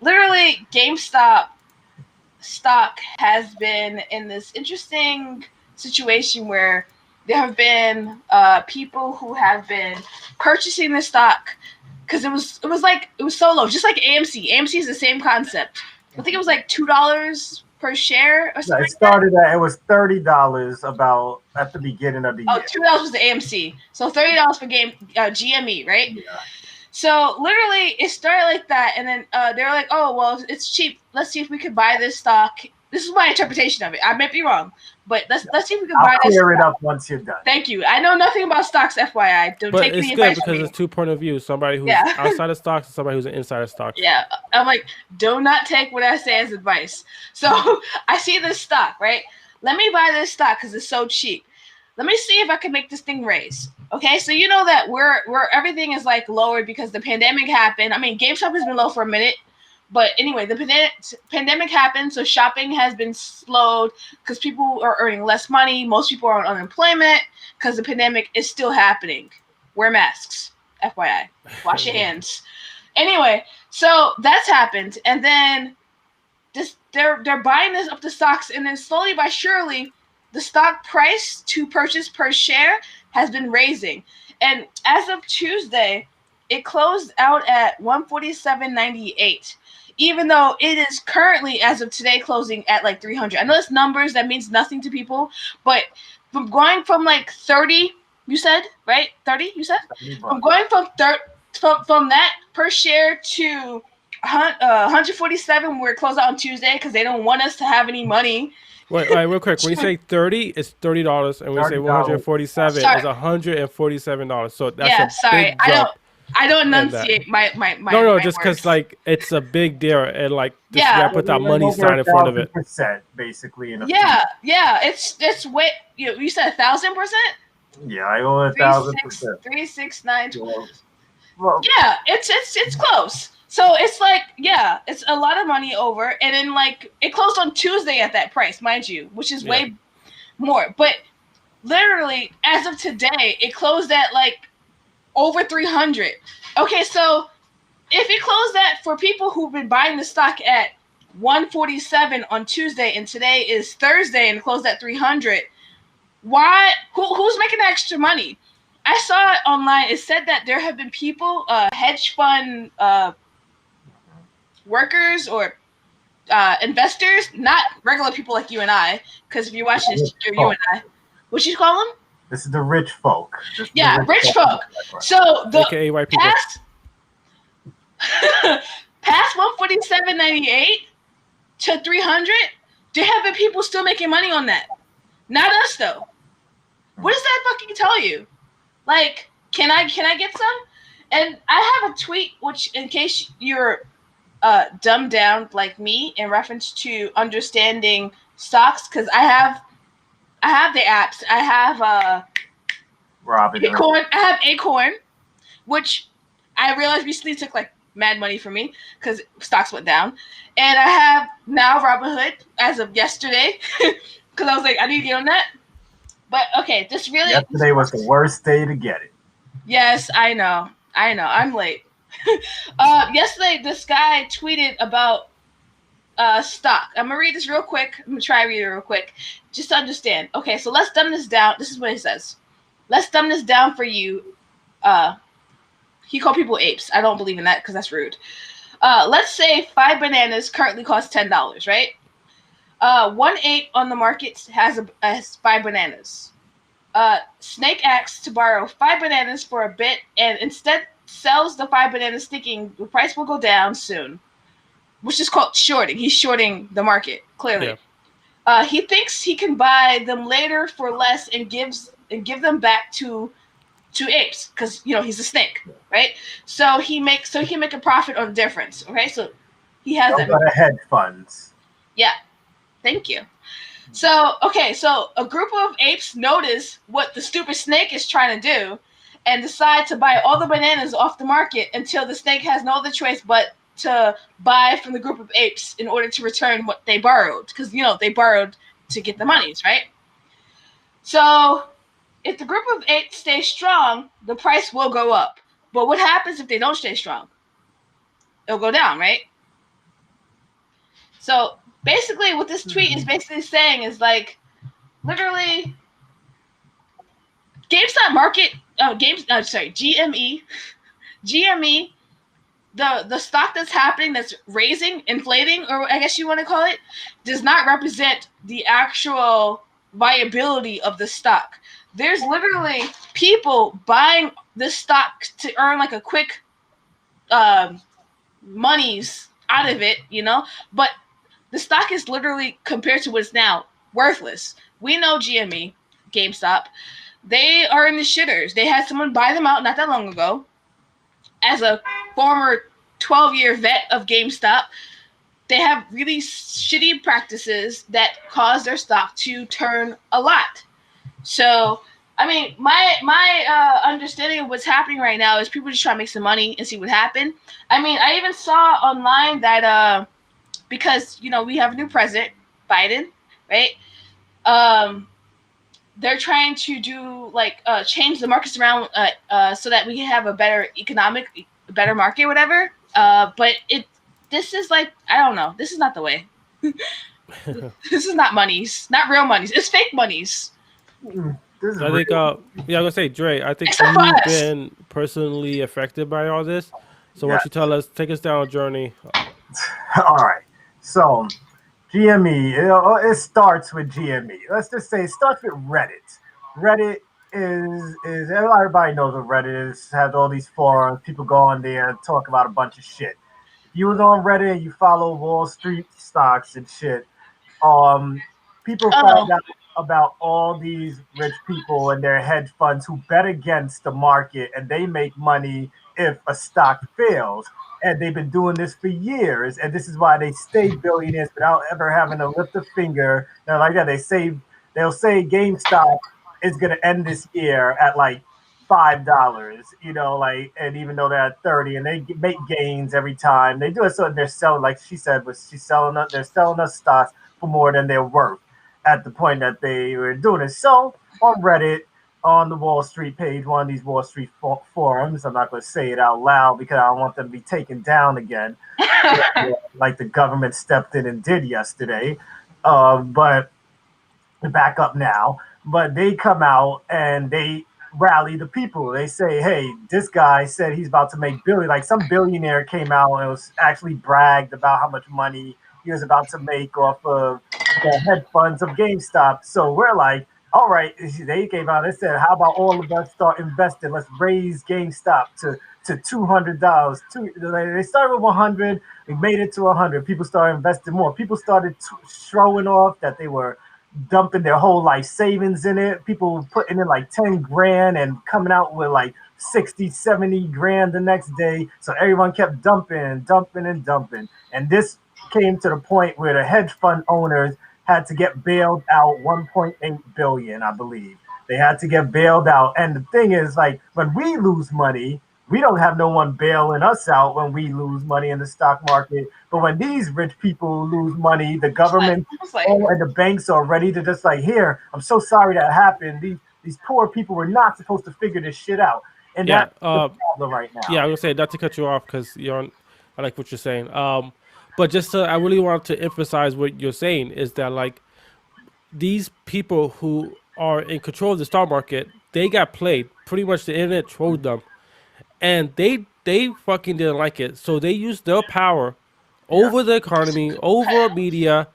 Literally, GameStop stock has been in this interesting situation where there have been people who have been purchasing the stock because it was so low, just like AMC. AMC is the same concept. I think it was like $2 per share or something. It was $30 about at the beginning of the year. $2 was the AMC, so $30 for GME, right? Yeah. So literally, it started like that, and then they were like, "Oh, well, it's cheap. Let's see if we could buy this stock." This is my interpretation of it. I might be wrong, but let's see if we can buy this. I'll clear it up once you're done. Thank you. I know nothing about stocks, FYI. Don't take any advice from me. But it's good because it's 2 point of view. Somebody who's outside of stocks and somebody who's inside of stocks. Yeah, I'm like, do not take what I say as advice. So I see this stock, right? Let me buy this stock because it's so cheap. Let me see if I can make this thing raise. Okay, so you know that where everything is like lowered because the pandemic happened. I mean, GameStop has been low for a minute, but anyway, the pandemic happened, so shopping has been slowed because people are earning less money. Most people are on unemployment because the pandemic is still happening. Wear masks, FYI. Wash your hands. Anyway, so that's happened, and then they're buying this up the stocks, and then slowly but surely, the stock price to purchase per share has been raising. And as of Tuesday, it closed out at 147.98, even though it is currently, as of today, closing at like 300. I know it's numbers, that means nothing to people, but from going from like 30, you said, right? 30, you said? From going from that per share to 147, where it closed out on Tuesday because they don't want us to have any money. Wait, real quick. When you say 30, it's $30, and when you say 147, it's $147. So that's a big jump. I don't enunciate my No, just because like it's a big deal, and like just gotta put that money sign in front of it. Basically, yeah, it's way. You said 1,000%. Yeah, I owe 1,000%. 36912. Well, yeah, it's close. So it's like, yeah, it's a lot of money over, and then like it closed on Tuesday at that price, mind you, which is way more. But literally, as of today, it closed at like over 300. Okay, so if it closed at, for people who've been buying the stock at 147 on Tuesday, and today is Thursday, and it closed at 300, why? Who's making extra money? I saw it online. It said that there have been people, hedge fund workers or investors, not regular people like you and I, because if you watch this, you're you and I. What you call them? This is the rich folk. Rich folk. So the AKA white people. Past 147.98 to 300, there have been people still making money on that. Not us though. What does that fucking tell you? Like, can I get some? And I have a tweet, which, in case you're dumbed down like me in reference to understanding stocks, because I have the apps. I have Acorn. I have Acorn, which I realized recently took like mad money from me because stocks went down, and I have now Robinhood as of yesterday because I was like, I need to get on that. But okay, this really yesterday was the worst day to get it. Yes, I know. I'm late. Yesterday, this guy tweeted about stock. I'm gonna read this real quick. I'm gonna try to read it real quick, just to understand. Okay, so let's dumb this down. This is what it says. Let's dumb this down for you. He called people apes. I don't believe in that because that's rude. Let's say 5 bananas currently cost $10, right? 1 ape on the market has 5 bananas. Snake asks to borrow 5 bananas for a bit and instead sells the 5 bananas thinking the price will go down soon, which is called shorting. He's shorting the market, clearly. Yeah. He thinks he can buy them later for less and give them back to apes because he's a snake, right? So he can make a profit on the difference. Okay, so he has that. Got hedge funds. Yeah, thank you. So a group of apes notice what the stupid snake is trying to do and decide to buy all the bananas off the market until the snake has no other choice but to buy from the group of apes in order to return what they borrowed, because they borrowed to get the monies, right? So if the group of apes stay strong, the price will go up. But what happens if they don't stay strong? It'll go down, right? So basically what this tweet is basically saying is like, literally, GameStop market, GME, the stock that's happening, that's raising, inflating, or I guess you want to call it, does not represent the actual viability of the stock. There's literally people buying this stock to earn like a quick monies out of it, but the stock is literally, compared to what's now, worthless. We know GME, GameStop, they are in the shitters. They had someone buy them out not that long ago. As a former 12-year vet of GameStop, they have really shitty practices that cause their stock to turn a lot. So, I mean, my understanding of what's happening right now is people just trying to make some money and see what happens. I mean, I even saw online that because we have a new president, Biden, right? They're trying to do change the markets around so that we can have a better better market, whatever. But this is like, I don't know. This is not the way. This is not monies, not real monies. It's fake monies, This is I think, real. yeah, I'm gonna say, Dre, I think except for you've us. been personally affected by all this. So why Yeah. don't you tell us, take us down a journey? All right. So GME, it starts with GME. Let's just say it starts with Reddit. Reddit is everybody knows what Reddit is. Has all these forums. People go on there and talk about a bunch of shit. If you was on Reddit and you follow Wall Street stocks and shit, um, people Oh, find out about all these rich people and their hedge funds who bet against the market and they make money if a stock fails. And they've been doing this for years, and this is why they stay billionaires without ever having to lift a finger. Now, like that, they'll say GameStop is going to end this year at like $5, like, and even though they're at 30, and they make gains every time they do it, so they're selling, like she said, they're selling us stocks for more than they're worth at the point that they were doing it. So on Reddit, on the Wall Street page, one of these Wall Street forums, I'm not going to say it out loud because I don't want them to be taken down again, like the government stepped in and did yesterday. But back up now. But they come out and they rally the people. They say, "Hey, this guy said he's about to make billion." Like some billionaire came out and was actually bragged about how much money he was about to make off of the hedge funds of GameStop. So we're like, "All right." They came out and said, "How about all of us start investing? Let's raise GameStop to $200." They started with 100. We made it to 100. People started investing more. People started showing off that they were dumping their whole life savings in it. People putting in like 10 grand and coming out with like 60, 70 grand the next day. So everyone kept dumping and dumping and dumping. And this came to the point where the hedge fund owners had to get bailed out 1.8 billion, I believe. They had to get bailed out. And the thing is, like, when we lose money, we don't have no one bailing us out when we lose money in the stock market. But when these rich people lose money, the government I was like, and the banks are ready to just like, here, I'm so sorry that happened. These poor people were not supposed to figure this shit out. And Yeah, that's the problem right yeah, now. I'm gonna say not to cut you off because you're on. I like what you're saying. But just to, I really want to emphasize what you're saying is that like these people who are in control of the stock market, they got played. Pretty much, the internet trolled them, and they fucking didn't like it. So they used their power Yeah. over the economy, over media,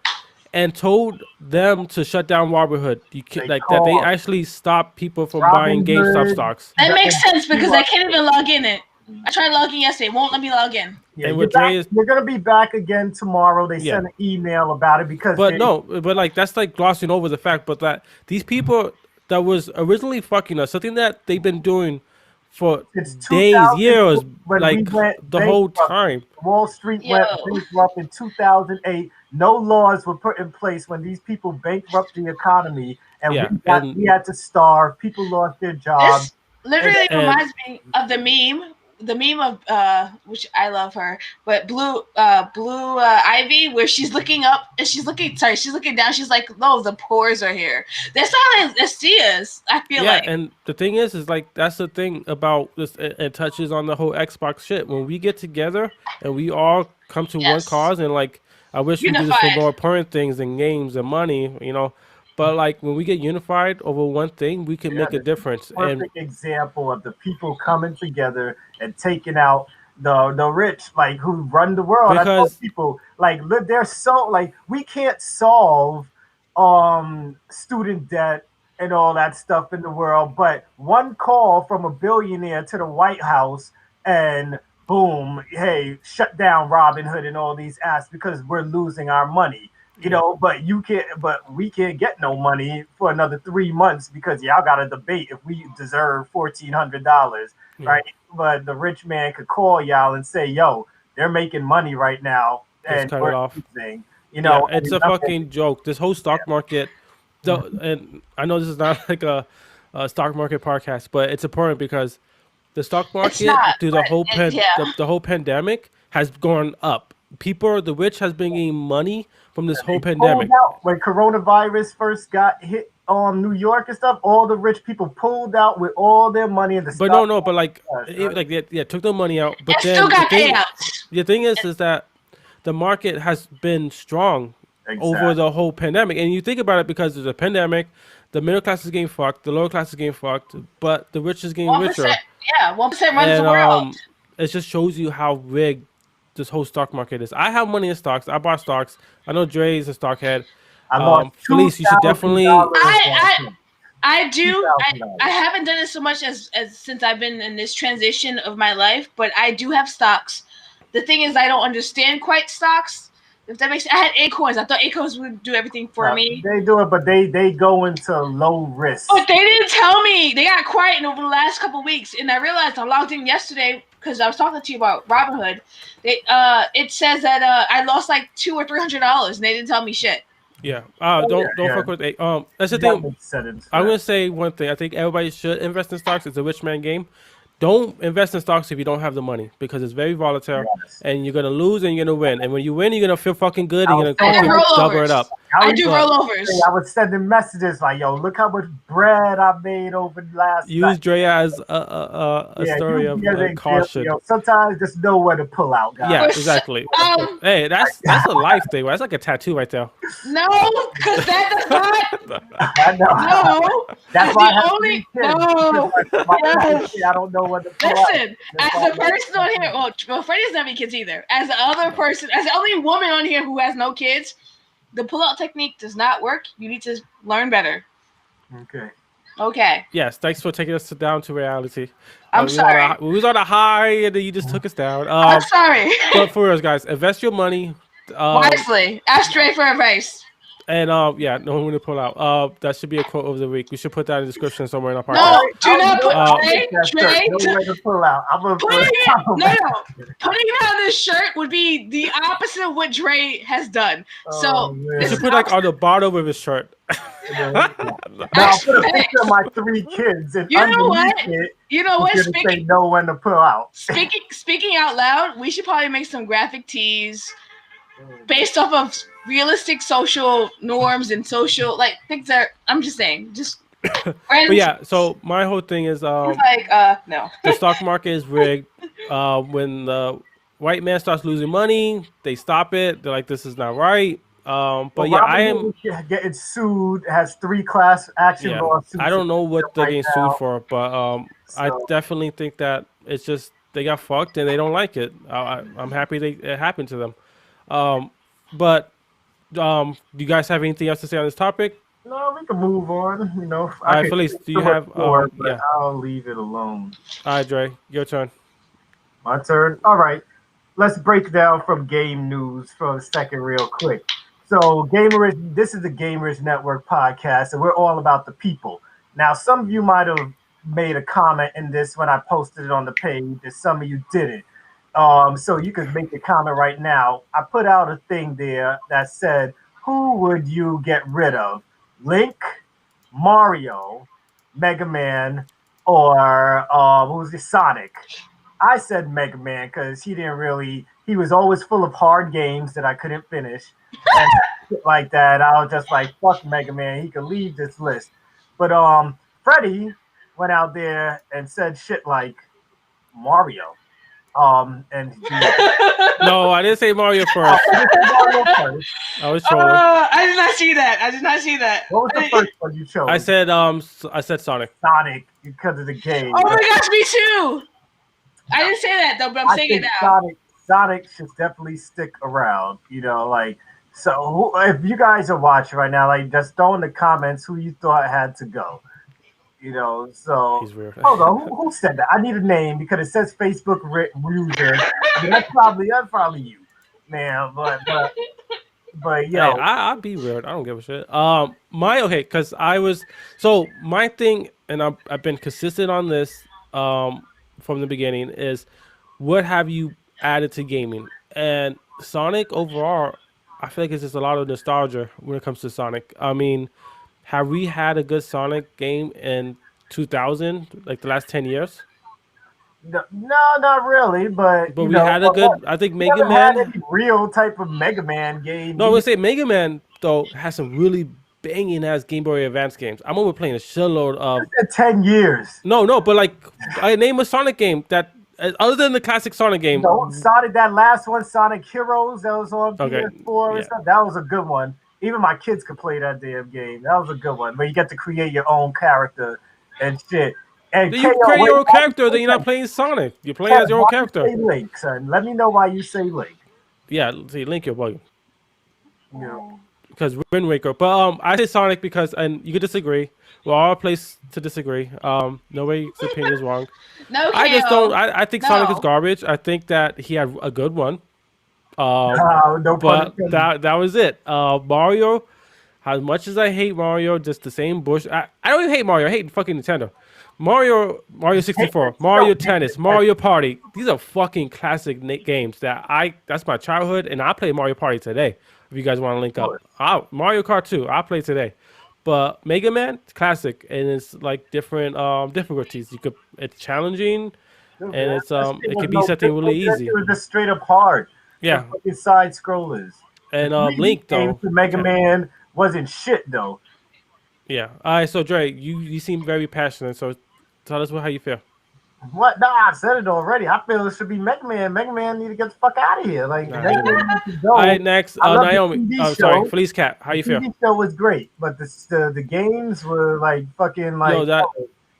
and told them to shut down Robinhood. They Like that, they call actually stopped people from buying Robin GameStop Hood. stocks. that makes sense You because I are, can't even log in it. I tried logging yesterday, won't let me log in. yeah, And you're what back. Dre is, You're gonna be back again tomorrow. They yeah, sent an email about it because but they no, but like that's like glossing over the fact, but that these people that was originally fucking us, something that they've been doing for it's days, 2000 years, when we like went the whole bankrupt. time. Wall Street Yo, went bankrupt in 2008. No laws were put in place when these people bankrupt the economy, and Yeah, we had to starve. People lost their jobs, this and literally and reminds me of the meme of which I love her, but blue Ivy, where she's looking up and she's looking down. She's like, "No, the pores are here." That's all they see us. I feel yeah, like and the thing is like that's the thing about this. It touches on the whole Xbox shit. When we get together and we all come to one yes, cause, and like I wish we do this for unified. more important things than games and money. But like when we get unified over one thing, we can yeah, make a this is difference. a And perfect example of the people coming together and taking out the rich, like who run the world. I tell because people, like, they're so like we can't solve student debt and all that stuff in the world, but one call from a billionaire to the White House and boom, hey, shut down Robin Hood and all these apps because we're losing our money. yeah, But we can't get no money for another 3 months because y'all got to debate if we deserve $1,400, yeah, right? But the rich man could call y'all and say, "Yo, they're making money right now, just and cut it we're off. losing." Yeah, it's And a nothing. fucking joke. This whole stock market, and I know this is not like a stock market podcast, but it's important because the stock It's market not, through but yeah, the whole pandemic has gone up. People, the rich, has been getting money from this whole They pulled pandemic. out when coronavirus first got hit on New York and stuff. All the rich people pulled out with all their money in the But stock no, but like, market. Right? like yeah, took the money out. But it still then got payouts. the thing is that the market has been strong over the whole pandemic. And you think about it, because there's a pandemic, the middle class is getting fucked, the lower class is getting fucked, but the rich is getting 1%, richer. yeah, 1% runs the world. It just shows you how rigged this whole stock market is. I have money in stocks. I bought stocks. I know Dre is a stock head. I lost Felice, you should definitely. I do. I haven't done it so much as since I've been in this transition of my life, but I do have stocks. The thing is, I don't understand quite stocks. If that makes sense. I had Acorns. I thought Acorns would do everything for me. They do it, but they go into low risk. But they didn't tell me. They got quiet over the last couple of weeks, and I realized I logged in yesterday because I was talking to you about Robinhood. It says that I lost like $200 or $300, and they didn't tell me shit. Yeah. Don't fuck with it. That's the thing. I'm gonna say one thing. I think everybody should invest in stocks. It's a rich man game. Don't invest in stocks if you don't have the money, because it's very volatile, and you're gonna lose and you're gonna win. And when you win, you're gonna feel fucking good. You're gonna double it up. I do rollovers. I was sending messages like, "Yo, look how much bread I made over the last." Use Drea as a story of caution. Sometimes just know where to pull out, guys. Yeah, exactly. Hey, that's a life thing. That's like a tattoo right there. No, because that does not. I know. No, that's why I don't know what to pull out. Listen, as a person on here, well, Freddie doesn't have any kids either. As the other person, as the only woman on here who has no kids, the pull-out technique does not work. You need to learn better. Okay. Yes, thanks for taking us down to reality. I'm sorry. We was on a high, and then you just took us down. I'm sorry. But for us, guys, invest your money wisely. Ask Dre for advice. And no one to pull out. That should be a quote of the week. We should put that in the description somewhere in our podcast. No, do not put Dre. No way to pull out. Putting it on this shirt would be the opposite of what Dre has done. So you should put like on the bottom of his shirt. Now I'll put a picture of my 3 kids, and you know what? Speaking, know when to pull out. Speaking out loud, we should probably make some graphic tees based off of realistic social norms and social things that I'm just saying, just but yeah, so my whole thing is no. The stock market is rigged. When the white man starts losing money, they stop it. They're like, this is not right. But yeah, I am getting sued. Has 3 class action lawsuits. I don't know what they're getting sued for, but I definitely think that it's just they got fucked and they don't like it. I'm happy it happened to them. But do you guys have anything else to say on this topic? No, we can move on. All right, Felice, do you have? I'll leave it alone. All right, Dre, your turn. My turn. All right, let's break down from game news for a second, real quick. So, this is the Gamerish Network podcast, and we're all about the people. Now, some of you might have made a comment in this when I posted it on the page, and some of you didn't. So you can make a comment right now. I put out a thing there that said, who would you get rid of? Link, Mario, Mega Man, or who's it, Sonic? I said Mega Man because he was always full of hard games that I couldn't finish. And shit like that. I was just like, fuck Mega Man. He could leave this list. But Freddie went out there and said shit like Mario. No, I didn't say Mario first. I was trolling. I did not see that. What was the first one you chose? I said Sonic. Sonic, because of the game. Oh my gosh, me too. I didn't say that though, but I'm saying it now. Sonic should definitely stick around. So if you guys are watching right now, just throw in the comments who you thought had to go. So he's weird. Hold on, who said that? I need a name because it says Facebook user. That's probably you, man. But yeah, hey, I'll be weird. I don't give a shit. Because my thing, and I've been consistent on this from the beginning, is what have you added to gaming? And Sonic overall, I feel like it's just a lot of nostalgia when it comes to Sonic. I mean, have we had a good Sonic game in 2000, like the last 10 years? No, not really. But we had a good, I think Mega Man. Had any real type of Mega Man game. No, I would say Mega Man, though, has some really banging ass Game Boy Advance games. I'm over playing a shitload of. 10 years. No, but I name a Sonic game that Other than the classic Sonic game. No, Sonic, that last one, Sonic Heroes, that was on Okay, PS4 and yeah. stuff. That was a good one. Even my kids could play that damn game. That was a good one. Where you get to create your own character and shit. And Then KO, you create wait, your own why you character. say Then you're not that? playing Sonic. You're playing as Kevin, your own why you character. say Link, son? Let me know why you say Link. Yeah, see, Link, you're bugging. Yeah. Because Wind Waker. But I say Sonic because, and you could disagree. We're all a place to disagree. Nobody's opinion is wrong. No, I just don't. KO. I think Sonic is No. garbage. I think that he had a good one. No pun But intended. that was it. Mario. As much as I hate Mario, just the same bush. I don't even hate Mario. I hate fucking Nintendo. Mario 64, Mario Tennis, Mario Party. These are fucking classic games that's my childhood, and I play Mario Party today. If you guys want to link up, Mario Kart 2, I play today. But Mega Man, it's classic, and it's like different difficulties. It's challenging, and it's That shit it was could be no something really different. That easy. shit was just straight up hard. Yeah, Fucking side scrollers. and The 3D Link games though. for Mega Man wasn't shit though. Yeah. All right. So Dre, you seem very passionate. So tell us how you feel. What? No, I said it already. I feel it should be Mega Man. Mega Man need to get the fuck out of here. Like Nah, Mega he Man needs to go. All right. Next, I love Naomi. the TV Oh, show. sorry, Felice Cat. How you The feel? TV show was great, but the games were like fucking like. Yo, that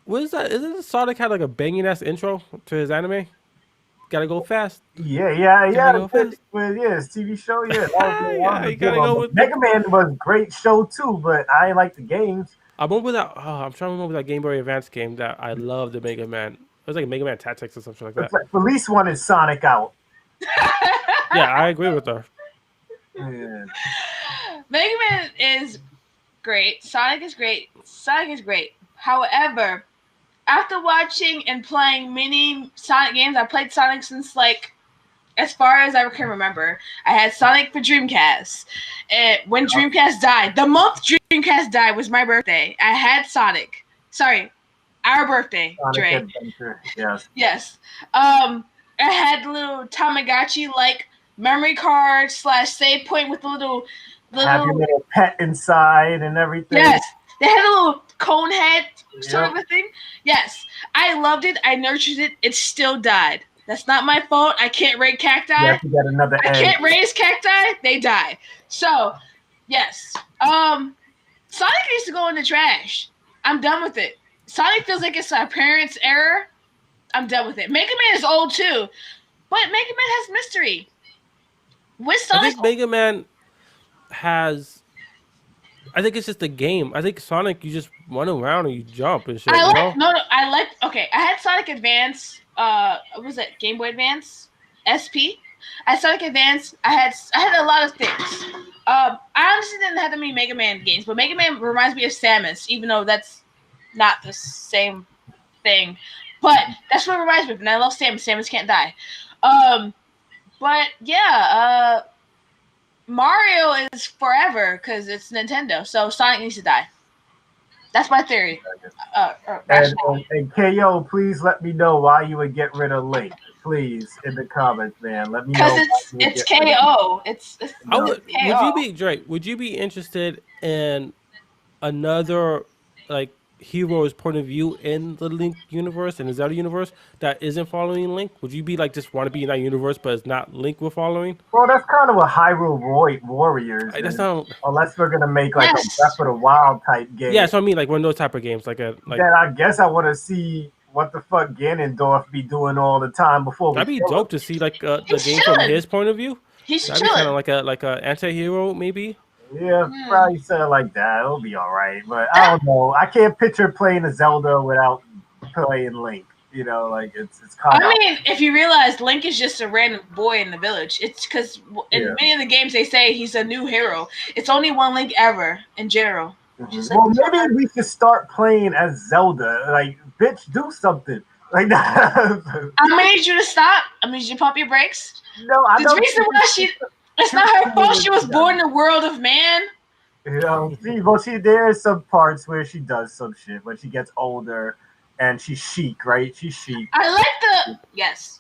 what is that? Isn't it Sonic had like a banging ass intro to his anime? Gotta go fast. Yeah. Gotta go fast. But yeah, it's TV show. Yeah, that was Yeah, a you good gotta one. go But with Mega Man was a great show too, but I ain't like the games. I remember that. Oh, I'm trying to remember that Game Boy Advance game that I loved. The Mega Man. It was like Mega Man Tactics or something like that. It's like, Felice wanted Sonic out. Yeah, I agree with her. Yeah. Mega Man is great. Sonic is great. Sonic is great. However, after watching and playing many Sonic games, I played Sonic since like as far as I can remember. I had Sonic for Dreamcast. And when Dreamcast died, the month Dreamcast died was my birthday. I had Sonic. Sorry, our birthday, Sonic Dre. Adventure. Yes. Yes. I had little Tamagotchi like memory card / save point with the little Have your little pet inside and everything. yes. They had a little cone head sort Yep. of a thing. Yes. I loved it. I nurtured it. It still died. That's not my fault. I can't raise cacti. You have to get another I egg. can't raise cacti. They die. So, yes. Sonic needs to go in the trash. I'm done with it. Sonic feels like it's our parents' error. I'm done with it. Mega Man is old too, but Mega Man has mystery. With I Sonic, think Mega Man has. I think it's just a game. I think Sonic, you just run around and you jump and shit. I You like know? I like. Okay, I had Sonic Advance. What was it? Game Boy Advance, SP. I had Sonic Advance. I had a lot of things. I honestly didn't have that many Mega Man games, but Mega Man reminds me of Samus, even though that's not the same thing. But that's what it reminds me of, and I love Samus. Samus can't die. But yeah, Mario is forever because it's Nintendo. So Sonic needs to die. That's my theory. And KO, please let me know why you would get rid of Link. Please, in the comments, man. Let me know. Because why you would it's get rid of KO. It's Would KO. you be Drake? Would you be interested in another like hero's point of view in the Link universe and the Zelda universe that isn't following Link? Would you be like just want to be in that universe, but it's not Link we're following? Well, that's kind of what Hyrule Warriors. That's is. not. Unless we're gonna make like Yes. a Breath of the Wild type game. Yeah, so I mean like one of those type of games, like a like. Then I guess I want to see what the fuck Ganondorf be doing all the time before we That'd be kill him. dope to see like the He's game from chilling. his point of view. He's That'd be kind of chilling. like a anti-hero maybe. Yeah, probably say it like that. It'll be all right. But I don't know. I can't picture playing a Zelda without playing Link. You know, like it's kind of. I mean, if you realize Link is just a random boy in the village, it's because in Yeah. many of the games they say he's a new hero. It's only one Link ever in general. Just Well, like- maybe we should start playing as Zelda. Like, bitch, do something. Like that. I need you to stop. I need you to pump your brakes. No, I The don't. reason why it's not her fault. She was born in the world of man. You know, there are some parts where she does some shit when she gets older, and she's chic, right? She's chic. I like the yes.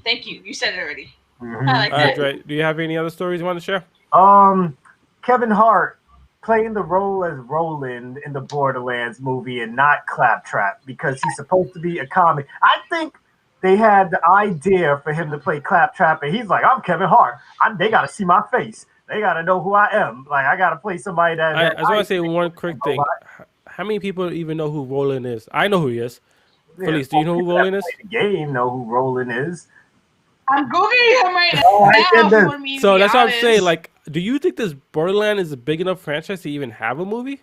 Thank you. You said it already. Mhm. I like All right, that. Dre, do you have any other stories you want to share? Kevin Hart playing the role as Roland in the Borderlands movie and not Claptrap because he's supposed to be a comic. I think they had the idea for him to play Claptrap, and he's like, "I'm Kevin Hart. They got to see my face. They got to know who I am. Like, I got to play somebody that." I just want to say one quick thing. How many people even know who Roland is? I know who he is. Felice, do you know who Roland is? The game know who Roland is. I'm googling him right now. So that's what I'm saying. Like, do you think this Borderland is a big enough franchise to even have a movie?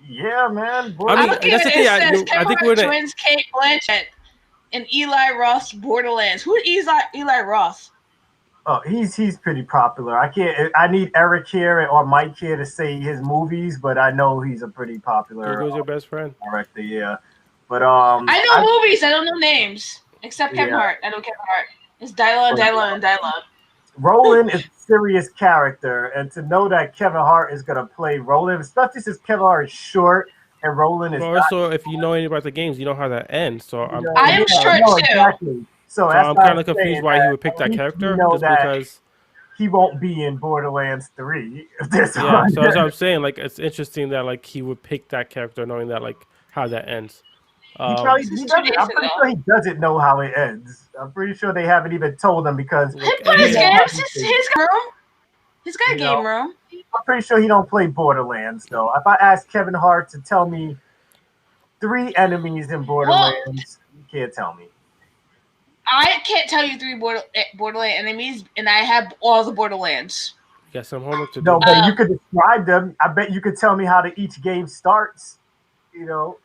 Yeah, man. I mean, that's the thing. I think we're twins Kate Blanchett and Eli Roth Borderlands. Who is Eli Roth? Oh, he's pretty popular. I need Eric here or Mike here to say his movies, but I know he's a pretty popular. Who's your best friend? Director, yeah. But I know movies. I don't know names except Kevin Hart. I know Kevin Hart. It's Dylan. Roland is a serious character, and to know that Kevin Hart is gonna play Roland, especially since Kevin Hart is short and Roland is. Also, if you know anything about the games, you know how that ends. So I am short too. Exactly. So I'm kind of confused why he would pick that character, just because he won't be in Borderlands 3. So that's what I'm saying. Like, it's interesting that like he would pick that character, knowing that like how that ends. I'm pretty sure he doesn't know how it ends. I'm pretty sure they haven't even told him because his room. He's got a game room. I'm pretty sure he don't play Borderlands though. If I ask Kevin Hart to tell me 3 enemies in Borderlands, you can't tell me. I can't tell you 3 Borderland enemies, and I have all the Borderlands. You got some homework to do. No, but you could describe them. I bet you could tell me how each game starts. You know.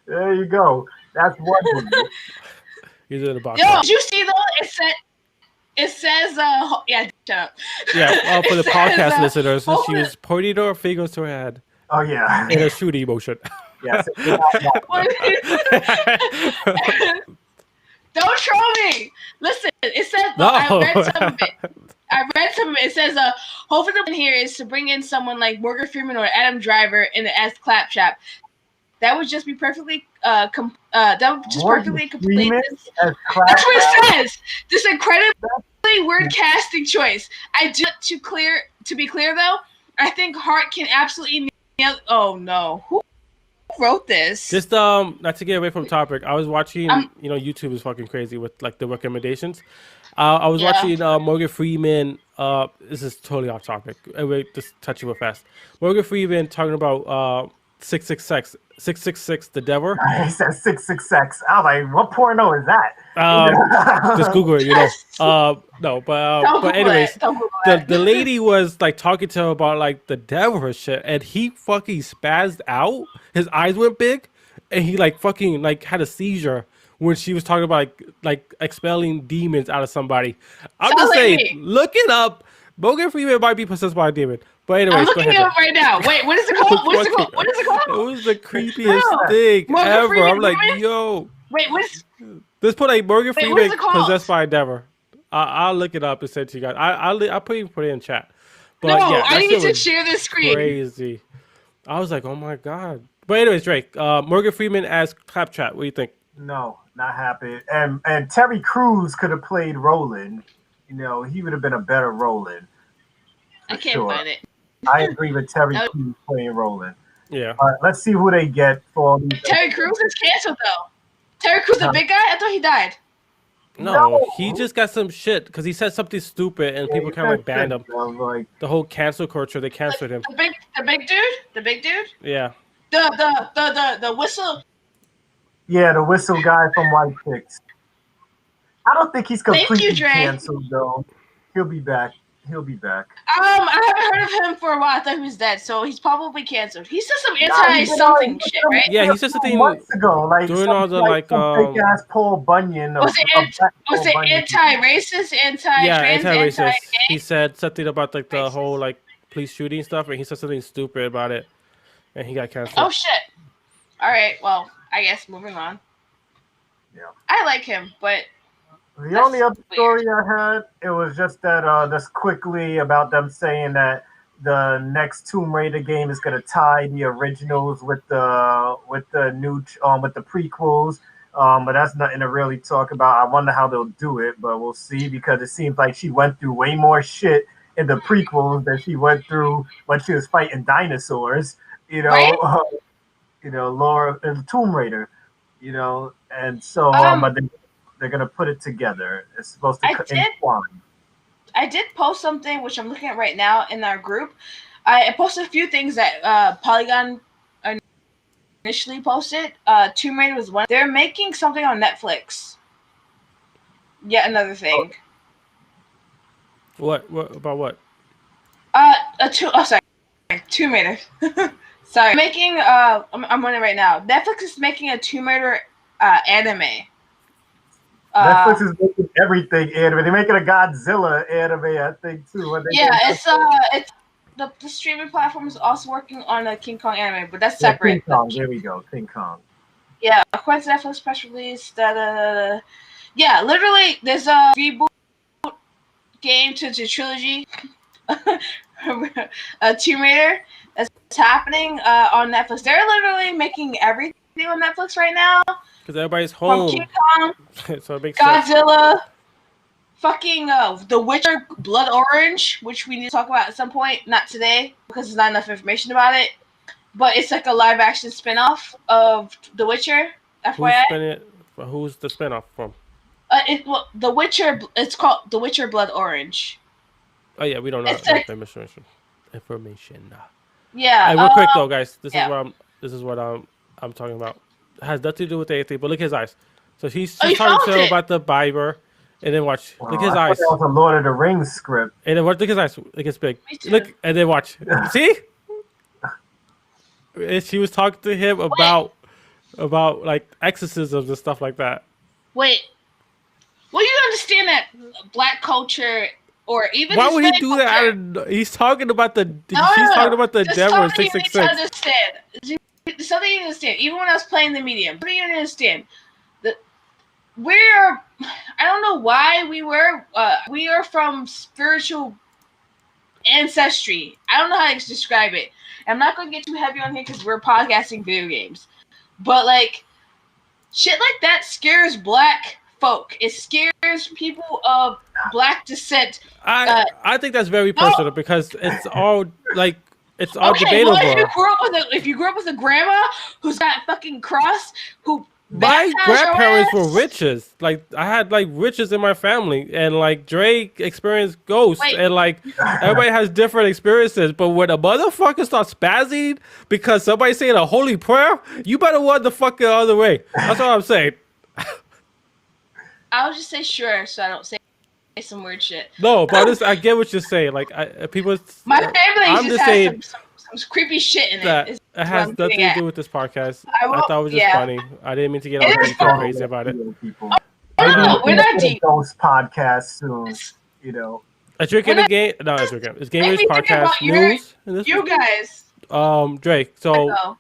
There you go. That's one. He's in the box. Yo, did you see though? It says yeah, shut up. Yeah, for the podcast listeners, she was pointing her fingers to her head. Oh yeah. In a shooting motion. Yes. Don't troll me. Listen, it says I read some of it. It says hopefully the plan here is to bring in someone like Morgan Freeman or Adam Driver as Claptrap. That would just be perfectly perfectly complete. That's what it says. This incredibly weird casting choice. To be clear though, I think Hart can absolutely nail. Oh no, who wrote this? Just not to get away from topic. I was watching. YouTube is fucking crazy with like the recommendations. I was watching Morgan Freeman. This is totally off topic. Anyway, just touch it real fast. Morgan Freeman talking about 666, the Devil. He said 666. I was like, what porno is that? Just Google it, No, but anyways, the lady was like talking to him about like the devil or shit, and he fucking spazzed out. His eyes went big, and he like fucking like had a seizure when she was talking about like expelling demons out of somebody. I'm just saying, look it up. Morgan Freeman might be possessed by a demon. But anyways, I'm looking it up right now. Wait, what is it called? What is it called? It was the creepiest thing ever. I'm like, yo. Wait, what's... Let's put like Morgan Freeman possessed by a devil. I'll look it up and send it to you guys. I'll put it in chat. But I need to share this screen. Crazy. I was like, oh my god. But anyways, Drake, Morgan Freeman as Claptrap. What do you think? No, not happy. And Terry Crews could have played Roland. He would have been a better Roland. I can't find it. I agree with Terry Crews playing Roland. Yeah. All right, let's see who they get for these. Terry Crews is canceled though. Terry Crews, the big guy? I thought he died. No, he just got some shit because he said something stupid and people kind of like banned him. The whole cancel culture, they canceled him. The big dude. Yeah. The whistle. Yeah, the whistle guy from White Chicks. I don't think he's completely canceled though. He'll be back. I haven't heard of him for a while. I thought he was dead, so he's probably canceled. He said some anti-something shit, right? Yeah, he said something months ago, like doing all the fake ass Paul Bunyan. Was it anti-racist, anti-trans, anti-racist? He said something about like the whole like police shooting stuff, and he said something stupid about it, and he got canceled. Oh shit! All right, well, I guess moving on. Yeah, I like him, but. The only other story I had, it was just that just quickly about them saying that the next Tomb Raider game is gonna tie the originals with the new with the prequels. But that's nothing to really talk about. I wonder how they'll do it, but we'll see because it seems like she went through way more shit in the prequels than she went through when she was fighting dinosaurs. You Right? know, Laura and Tomb Raider. And so but they're gonna put it together. It's supposed to entwine. I did post something which I'm looking at right now in our group. I posted a few things that Polygon initially posted. Tomb Raider was one. They're making something on Netflix. Yet another thing. What about what? Sorry, Tomb Raider. Sorry, making. I'm on it right now. Netflix is making a Tomb Raider anime. Netflix is making everything anime. They're making a Godzilla anime, I think, too. It's the streaming platform is also working on a King Kong anime, but that's separate. King Kong, there we go, King Kong. Yeah, according to Netflix press release, yeah, literally, there's a reboot game to the trilogy, Tomb Raider, that's happening on Netflix. They're literally making everything on Netflix right now. Because everybody's home. From King Kong, so it makes Godzilla, sense. fucking The Witcher, Blood Orange, which we need to talk about at some point. Not today, because there's not enough information about it. But it's like a live-action spin-off of The Witcher, FYI. Who's the spin-off from? The Witcher. It's called The Witcher Blood Orange. Oh yeah, we don't know information. Yeah. Hey, real quick though, guys. This is what I'm talking about. It has nothing to do with anything, but look at his eyes. So he's talking to about the Bible, and then watch. Look at his eyes. That was a Lord of the Rings script. And then watch. Look at his eyes. It gets big. Look, and then watch. See? And she was talking to him about like exorcisms and stuff like that. Wait. Well, you understand that black culture, or even why would he do that? He's talking about the. He's talking about the devil in 666. There's something you understand. Even when I was playing the medium, something you understand. I don't know why we are from spiritual ancestry. I don't know how to describe it. I'm not going to get too heavy on here because we're podcasting video games. But, like, shit like that scares black folk. It scares people of black descent. I think that's very personal because it's all, like, it's all debatable. Well, if you grew up with a grandma who's got fucking cross, who... My grandparents were witches. Like, I had, like, witches in my family. And, like, Drake experienced ghosts. And, like, everybody has different experiences. But when a motherfucker starts spazzing because somebody's saying a holy prayer, you better run the fuck the other way. That's what I'm saying. I'll just say sure so I don't say some weird shit. No, but I get what you're saying. Like, people... My family just has some creepy shit in it. It has nothing to do with this podcast. I thought it was just funny. I didn't mean to get all crazy about it. We're not deep. Those podcasts soon, you know. A drink in the game. No, it's a drink. It's Gamerish Podcast news. You guys. Drake. So,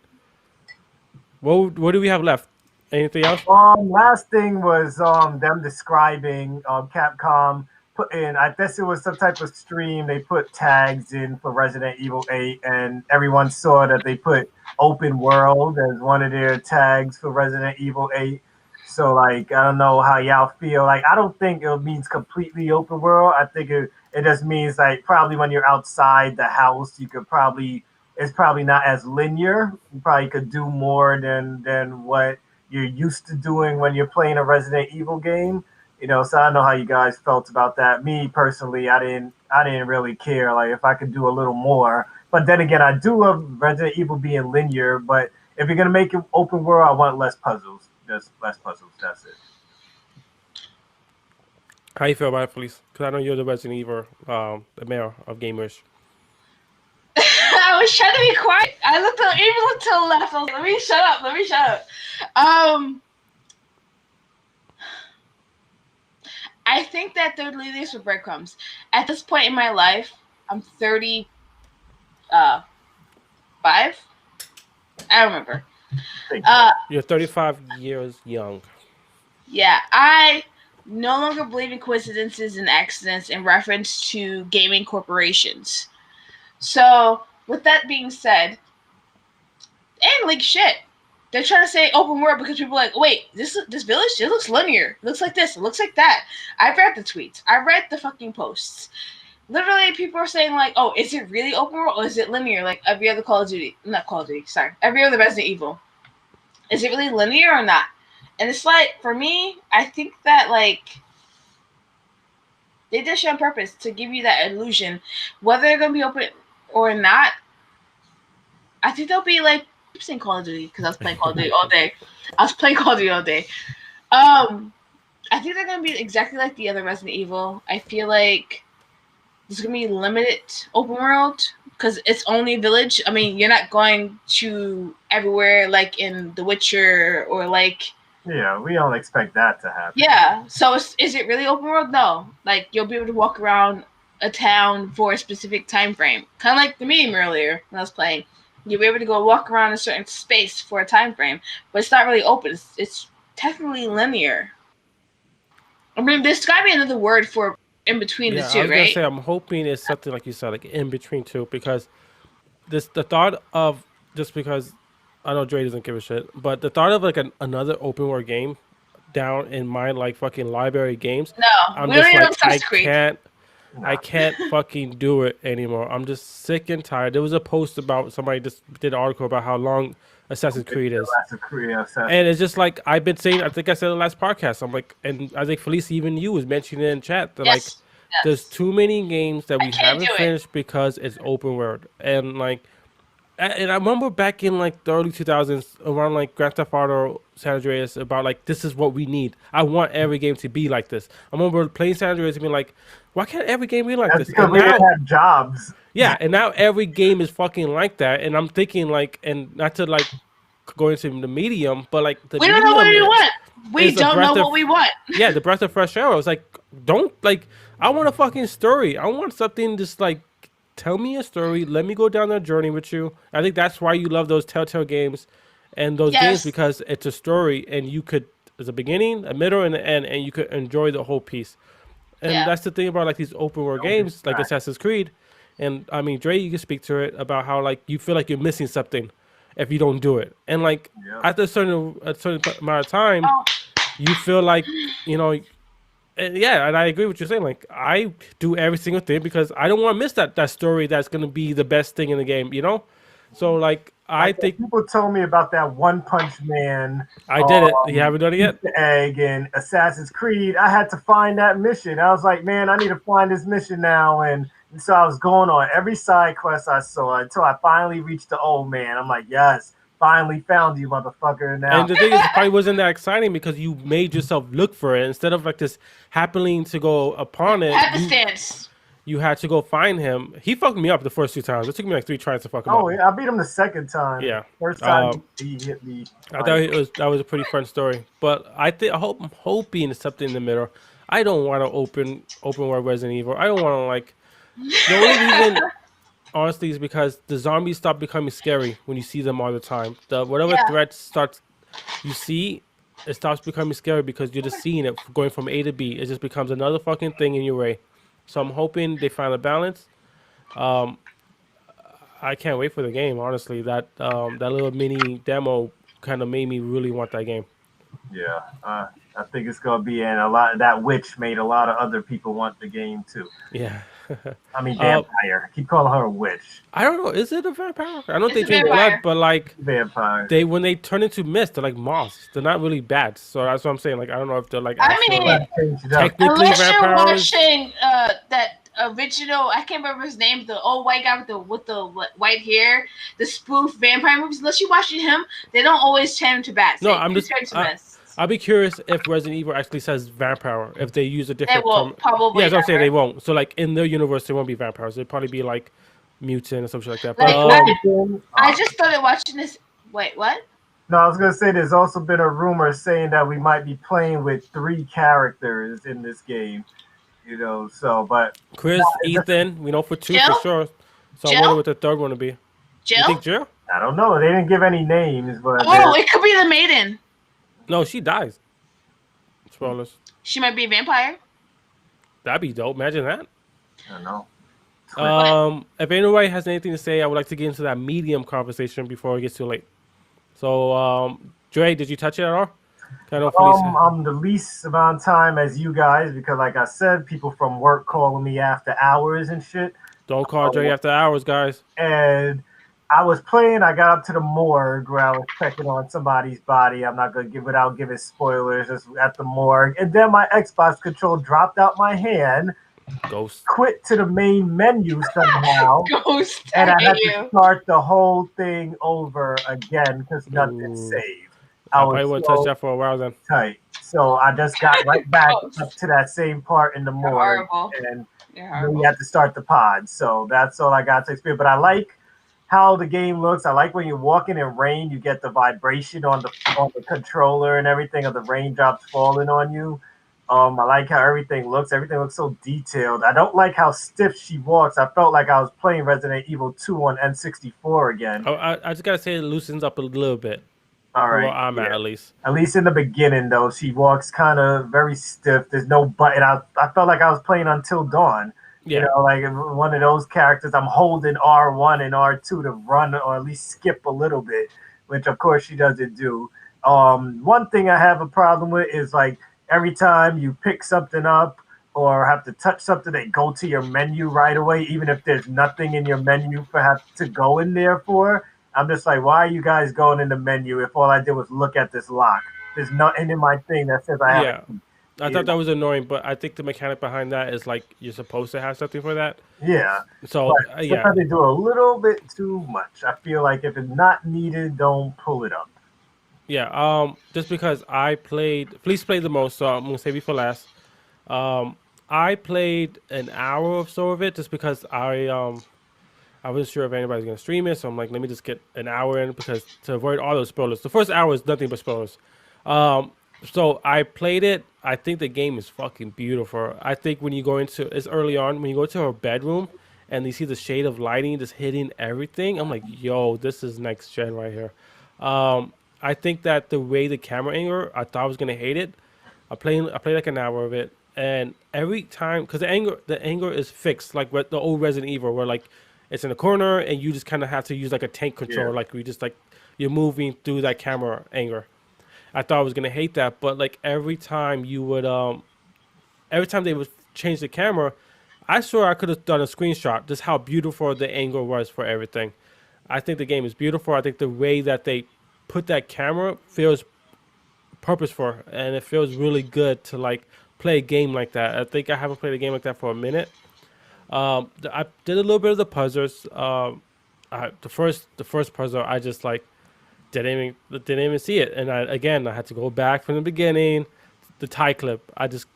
what do we have left? Anything else? Last thing was them describing Capcom. I guess it was some type of stream. They put tags in for Resident Evil 8, and everyone saw that they put open world as one of their tags for Resident Evil 8. So, like, I don't know how y'all feel. Like, I don't think it means completely open world. I think it just means, like, probably when you're outside the house, it's probably not as linear. You probably could do more than what you're used to doing when you're playing a Resident Evil game. You know, so I don't know how you guys felt about that. Me personally, I didn't really care. Like, if I could do a little more, but then again, I do love Resident Evil being linear. But if you're gonna make it open world, I want less puzzles. Just less puzzles. That's it. How you feel about it, Felice? Because I know you're the Resident Evil, the mayor of Gamerish. I was trying to be quiet. I looked to the left. I was like, let me shut up. I think that they're leaving this with breadcrumbs. At this point in my life, I'm 35. I don't remember. You're 35 years young. Yeah, I no longer believe in coincidences and accidents in reference to gaming corporations. So, with that being said, and like shit. they're trying to say open world because people are like, wait, this village, it looks linear. It looks like this. It looks like that. I read the tweets. I read the fucking posts. Literally, people are saying like, oh, is it really open world or is it linear like every other Call of Duty? Not Call of Duty, sorry. Every other Resident Evil. Is it really linear or not? And it's like, for me, I think that like they did shit on purpose to give you that illusion. Whether they're going to be open or not, I think they'll be like, I'm saying Call of Duty because I was playing Call of Duty all day. I think they're going to be exactly like the other Resident Evil. I feel like there's going to be limited open world because it's only village. I mean, you're not going to everywhere like in The Witcher or like... Yeah, we don't expect that to happen. Yeah, so is it really open world? No. Like, you'll be able to walk around a town for a specific time frame. Kind of like the meme earlier when I was playing. You'll be able to go walk around a certain space for a time frame, but it's not really open. It's technically linear. I mean, there's got to be another word for in between the two, I was right? gonna say I'm hoping it's something like you said, like in between two, because the thought of just because I know Dre doesn't give a shit, but the thought of like another open world game down in my like fucking library of games, No, I'm we don't just even know like Assassin's Creed. I can't fucking do it anymore. I'm just sick and tired. There was a post about somebody just did an article about how long Assassin's Creed is. And it's just like I've been saying, I think I said in the last podcast, I'm like, and I think Felice, even you was mentioning it in chat that like there's too many games that we haven't finished because it's open world. And like, and I remember back in like the early 2000s around like Grand Theft Auto San Andreas about like, this is what we need. I want every game to be like this. I remember playing San Andreas and being like, why can't every game be like this? Because we didn't have jobs. Yeah, and now every game is fucking like that. And I'm thinking like, and not to like go into the medium, but like the we don't know what we want. We don't know what we want. Yeah, the breath of fresh air. I was like, don't like. I want a fucking story. I want something just like tell me a story. Let me go down that journey with you. I think that's why you love those Telltale games and those games because it's a story and you could there's a beginning, a middle, and an end, and you could enjoy the whole piece. And that's the thing about like these open world games like Assassin's Creed. And I mean, Dre, you can speak to it about how like you feel like you're missing something if you don't do it. And like after a certain amount of time, you feel like, you know, and I agree with you saying. Like I do every single thing because I don't want to miss that story that's gonna be the best thing in the game, you know. So like I think people told me about that One Punch Man. I did it. You haven't done it yet? Egg and Assassin's Creed. I had to find that mission. I was like, man, I need to find this mission now. And so I was going on every side quest I saw until I finally reached the old man. I'm like, yes, finally found you, motherfucker. Now. And the thing is, it probably wasn't that exciting because you made yourself look for it instead of like just happening to go upon it. You had to go find him. He fucked me up the first 2 times. It took me like 3 tries to fuck him up. Oh, yeah, I beat him the second time. Yeah, first time he hit me. I thought that was a pretty fun story. But I'm hoping it's something in the middle. I don't want to open world Resident Evil. I don't want to like. The only reason, honestly, is because the zombies stop becoming scary when you see them all the time. Whatever threat starts, you see, it stops becoming scary because you're just seeing it going from A to B. It just becomes another fucking thing in your way. So I'm hoping they find a balance. I can't wait for the game. Honestly, that little mini demo kind of made me really want that game. Yeah, I think it's gonna be, and a lot of that witch made a lot of other people want the game too. Yeah. I mean, vampire. I keep calling her a witch. I don't know. Is it a vampire? I don't think they drink blood, but like vampire. When they turn into mist, they're like moths. They're not really bad. So that's what I'm saying. Like I don't know if they're like technically unless you're watching that original, I can't remember his name, the old white guy with the white hair, the spoof vampire movies. Unless you're watching him, they don't always turn into bats. No, I'm just. I'll be curious if Resident Evil actually says vampire, if they use a different term. Probably. Yeah, that's what I'm saying. They won't. So, like, in their universe, they won't be vampires. They'll probably be, like, mutant or something like that. Like, I just started watching this. Wait, what? No, I was going to say there's also been a rumor saying that we might be playing with 3 characters in this game. You know, so, but... Chris, Ethan, we know for 2 for sure. So, I wonder what the third one will be. Jill? You think Jill? I don't know. They didn't give any names, but... Oh, it could be the maiden. No, she dies. Spoilers. She might be a vampire. That'd be dope. Imagine that. I don't know. If anybody has anything to say, I would like to get into that medium conversation before it gets too late. So, Dre, did you touch it at all? I know Felice. I'm the least amount of time as you guys because, like I said, people from work calling me after hours and shit. Don't call Dre Um, after hours, guys. and I was playing. I got up to the morgue where I was checking on somebody's body. I'm not gonna give without giving spoilers. Just at the morgue, and then my Xbox control dropped out my hand. Ghost. Quit to the main menu somehow, Ghost. and I I had hate to you. start the whole thing over again because nothing Ooh. saved. I I was probably wouldn't touch so that for a while then. tight. So I just got right back up Ghost. to that same part in the You're morgue, horrible. and You're then we horrible. had to start the pod. So that's all I got to experience. But I like how the game looks. I like when you're walking in rain, you get the vibration on the controller and everything of the raindrops falling on you. I like how everything looks. Everything looks so detailed. I don't like how stiff she walks. I felt like I was playing Resident Evil 2 on N64 again. I just gotta say it loosens up a little bit. All Where right, I'm yeah. at least. At least in the beginning, though, she walks kind of very stiff. There's no button. I felt like I was playing Until Dawn. You Yeah. know, like one of those characters. I'm holding R1 and R2 to run or at least skip a little bit, which of course she doesn't do. One thing I have a problem with is like every time you pick something up or have to touch something, they go to your menu right away, even if there's nothing in your menu for have to go in there for. I'm just like, why are you guys going in the menu if all I did was look at this lock? There's nothing in my thing that says I have a Yeah. key. I thought that was annoying, but I think the mechanic behind that is like you're supposed to have something for that. Yeah, So but yeah, sometimes they do a little bit too much. I feel like if it's not needed, don't pull it up. yeah. Just because I played, Fleece played the most, so I'm gonna save you for last. Um, I played an hour or so of it just because I wasn't sure if anybody's gonna stream it, so I'm like, let me just get an hour in because to avoid all those spoilers. The first hour is nothing but spoilers. Um, so I played it. I think the game is fucking beautiful. I think when you go into it's early on when you go to her bedroom and you see the shade of lighting just hitting everything. I'm like, yo, this is next gen right here. I think that the way the camera angle, I thought I was gonna hate it. I played like an hour of it, and every time because the angle is fixed like what the old Resident Evil, where like it's in the corner and you just kind of have to use like a tank Yeah, controller, like we just like you're moving through that camera angle. I thought I was gonna hate that, but like every time they would change the camera, I swear I could have done a screenshot just how beautiful the angle was for everything. I think the game is beautiful. I think the way that they put that camera feels purposeful and it feels really good to like play a game like that. I think I haven't played a game like that for a minute. I did a little bit of the puzzles. The first puzzle I just like didn't even see it, and I had to go back from the beginning. The tie clip, I just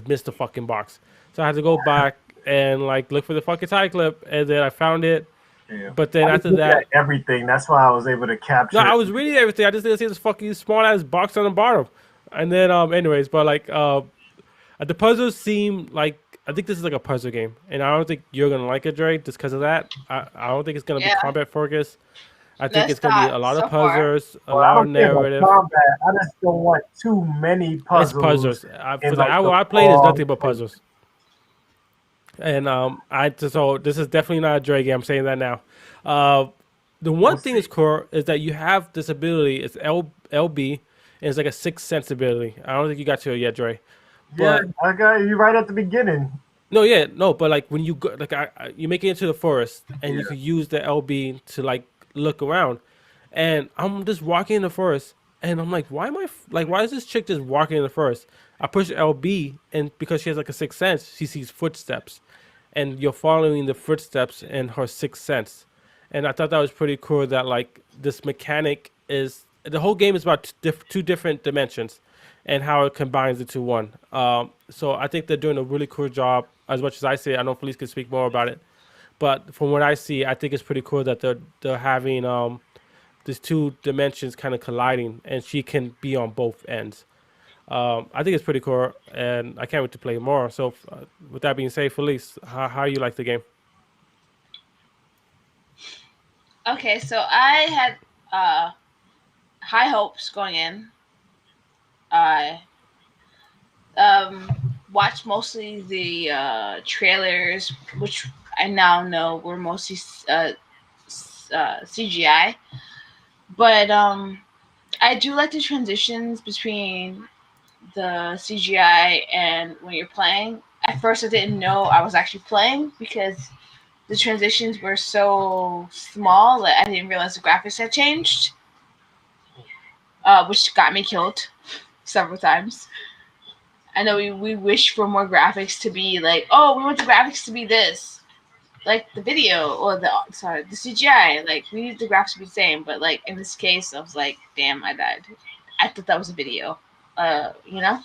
missed the fucking box, so I had to go back and like look for the fucking tie clip, and then I found it. yeah. But then I just after looked at that, everything. That's why I was able to no, capture I it. was reading everything. I just didn't see this fucking small ass box on the bottom. And then, anyways, but like, the puzzles seem like I think this is like a puzzle game, and I don't think you're gonna like it, Dre, just because of that. I don't think it's gonna be Yeah. combat focused. I think Let's it's gonna be a stop lot of so far. puzzles, a Well, I lot of don't care about narrative. combat. I just don't want too many It's puzzles puzzles. in For the like hour the I played, it's long nothing but place. puzzles. And so this is definitely not a Dre game. I'm saying that now. Uh, the We'll one thing see. is core is that you have this ability. It's LB, and it's like a sixth sense ability. I don't think you got to it yet, Dre. Yeah, But I got you right at the beginning. no, yeah, no. But like when you go, like you make it into the forest, and you Yeah, could use the LB to like look around. And I'm just walking in the forest, and I'm like, why am like, why is this chick just walking in the forest? I push LB, and because she has like a sixth sense, she sees footsteps, and you're following the footsteps in her sixth sense. And I thought that was pretty cool. That like this mechanic is the whole game is about two different dimensions, and how it combines into one. So I think they're doing a really cool job. As much as I say, I know Felice can speak more about it, but from what I see, I think it's pretty cool that they're having these two dimensions kind of colliding, and she can be on both ends. I think it's pretty cool, and I can't wait to play more. So, with that being said, Felice, how you like the game? Okay, so I had uh high hopes going in. I um watched mostly the trailers, which I now know were mostly CGI. But I do like the transitions between the CGI and when you're playing. At first, I didn't know I was actually playing because the transitions were so small that I didn't realize the graphics had changed, which got me killed several times. I know we wish for more graphics to be like, oh, we want the graphics to be this, like the video or the CGI. Like we need the graphics to be the same, but like in this case, I was like, damn, I died. I thought that was a video, you know.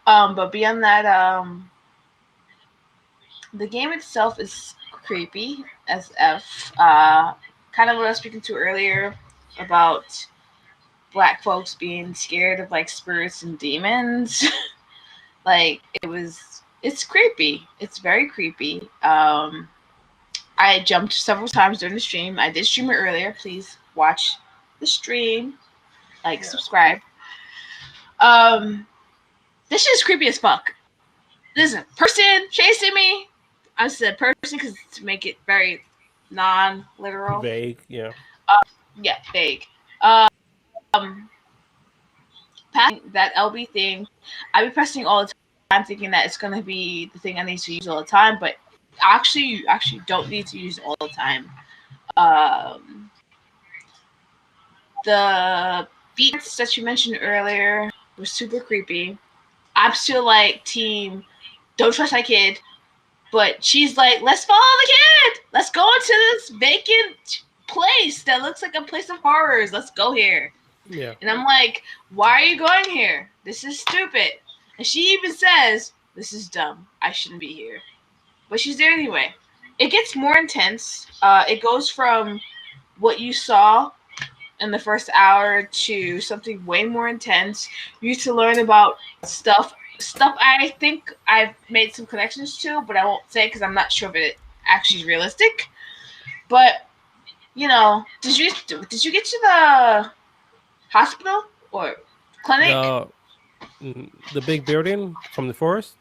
But beyond that, the game itself is creepy as f. Kind of what I was speaking to earlier about black folks being scared of like spirits and demons. Like it's creepy. It's very creepy. I jumped several times during the stream. I did stream it earlier. Please watch the stream, like subscribe. This shit is creepy as fuck. Listen, person chasing me. I said person because to make it very non-literal. Vague, yeah. Yeah, vague. Passing that LB thing, I be pressing all the time, thinking that it's gonna be the thing I need to use all the time, but actually, you actually don't need to use it all the time. The beats that you mentioned earlier were super creepy. I'm still like team don't trust that kid, but she's like, let's follow the kid. Let's go into this vacant place that looks like a place of horrors. Let's go here. Yeah. And I'm like, why are you going here? This is stupid. And she even says, this is dumb. I shouldn't be here. But she's there anyway. It gets more intense. It goes from what you saw in the first hour to something way more intense. You need to learn about stuff I think I've made some connections to, but I won't say because I'm not sure if it actually is realistic. But, you know, did you get to the hospital or clinic? The big building from the forest.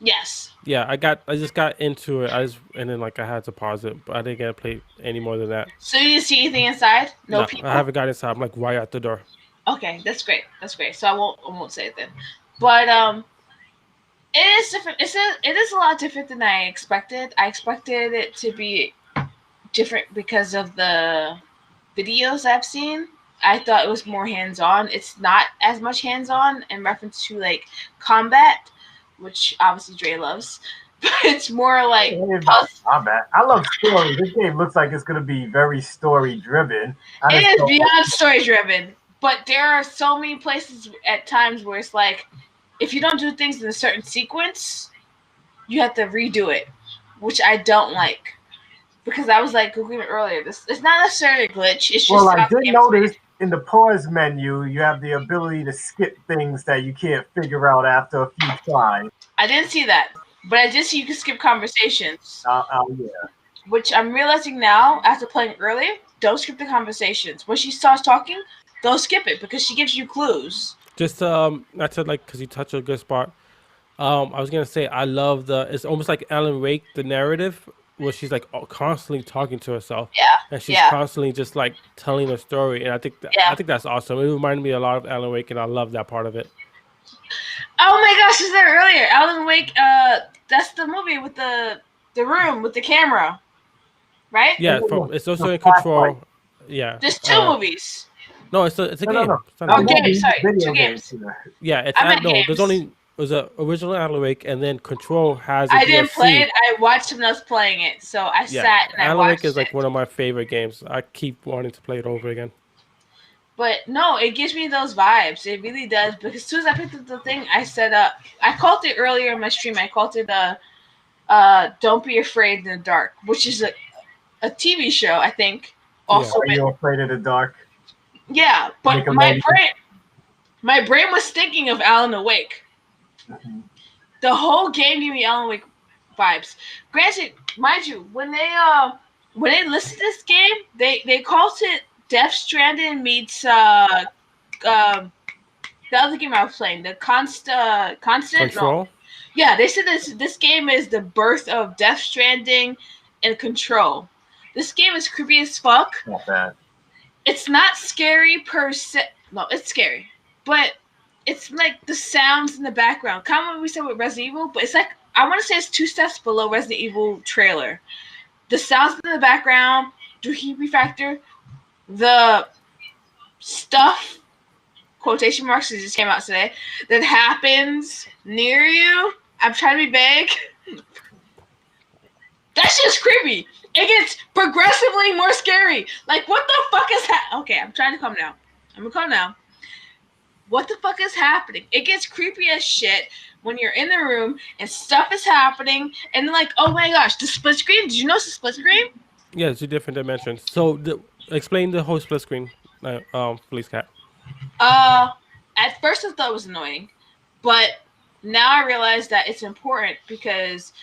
Yes. Yeah, I just got into it. And then like I had to pause it, but I didn't get to play any more than that. So you didn't see anything inside? No people. I haven't got inside. I'm like right at the door. Okay, that's great. That's great. So I won't say it then. But it is different. It is a lot different than I expected. I expected it to be different because of the videos I've seen. I thought it was more hands-on. It's not as much hands-on in reference to like combat, which obviously Dre loves. But it's more like combat. I love story. This game looks like it's going to be very story-driven. It is beyond story-driven. But there are so many places at times where it's like, if you don't do things in a certain sequence, you have to redo it, which I don't like. Because I was like Googling it earlier. It's not necessarily a glitch. It's just I did notice in the pause menu, you have the ability to skip things that you can't figure out after a few tries. I didn't see that, but I did see you can skip conversations. Yeah. Which I'm realizing now after playing earlier. Don't skip the conversations. When she starts talking, don't skip it because she gives you clues. Just not to like because you touched a good spot. I was gonna say I love it's almost like Alan Wake, the narrative where she's like constantly talking to herself. Yeah. And she's constantly just like telling a story, and I think that's awesome. It reminded me a lot of Alan Wake, and I love that part of it. Oh my gosh, I said earlier, Alan Wake. That's the movie with the room with the camera, right? Yeah, it's also in Control. Yeah. There's two movies. No, it's a game. No. Oh, games. Sorry, two games. Yeah, it's there's only. It was an original Alan Wake, and then Control has. I didn't play it. I watched someone else playing it, so I sat and I watched it. Alan Wake is like one of my favorite games. I keep wanting to play it over again. But no, it gives me those vibes. It really does. Because as soon as I picked up the thing, I said, I called it earlier in my stream. I called it "Don't Be Afraid in the Dark," which is a TV show, I think. Also, Are you afraid of the dark? Yeah, but my brain was thinking of Alan Wake. Mm-hmm. The whole game gave me Alan Wake vibes. Granted, mind you, when they listed this game, they called it Death Stranding meets the other game I was playing, the Constant Control. No. Yeah, they said this game is the birth of Death Stranding and Control. This game is creepy as fuck. Not bad. it's not scary per se. No, it's scary, but it's like the sounds in the background. Kind of what we said with Resident Evil, but it's like I want to say it's 2 steps below Resident Evil trailer. The sounds in the background, doohickey factor, the stuff quotation marks that just came out today that happens near you. I'm trying to be vague. That's just creepy. It gets progressively more scary. Like, what the fuck is that? Okay, I'm trying to calm down. I'm gonna calm down. What the fuck is happening? It gets creepy as shit when you're in the room and stuff is happening, and like, oh my gosh, the split screen. Did you know it's a split screen? Yeah, it's two different dimensions. So explain the whole split screen, please, Kat. At first I thought it was annoying, but now I realize that it's important because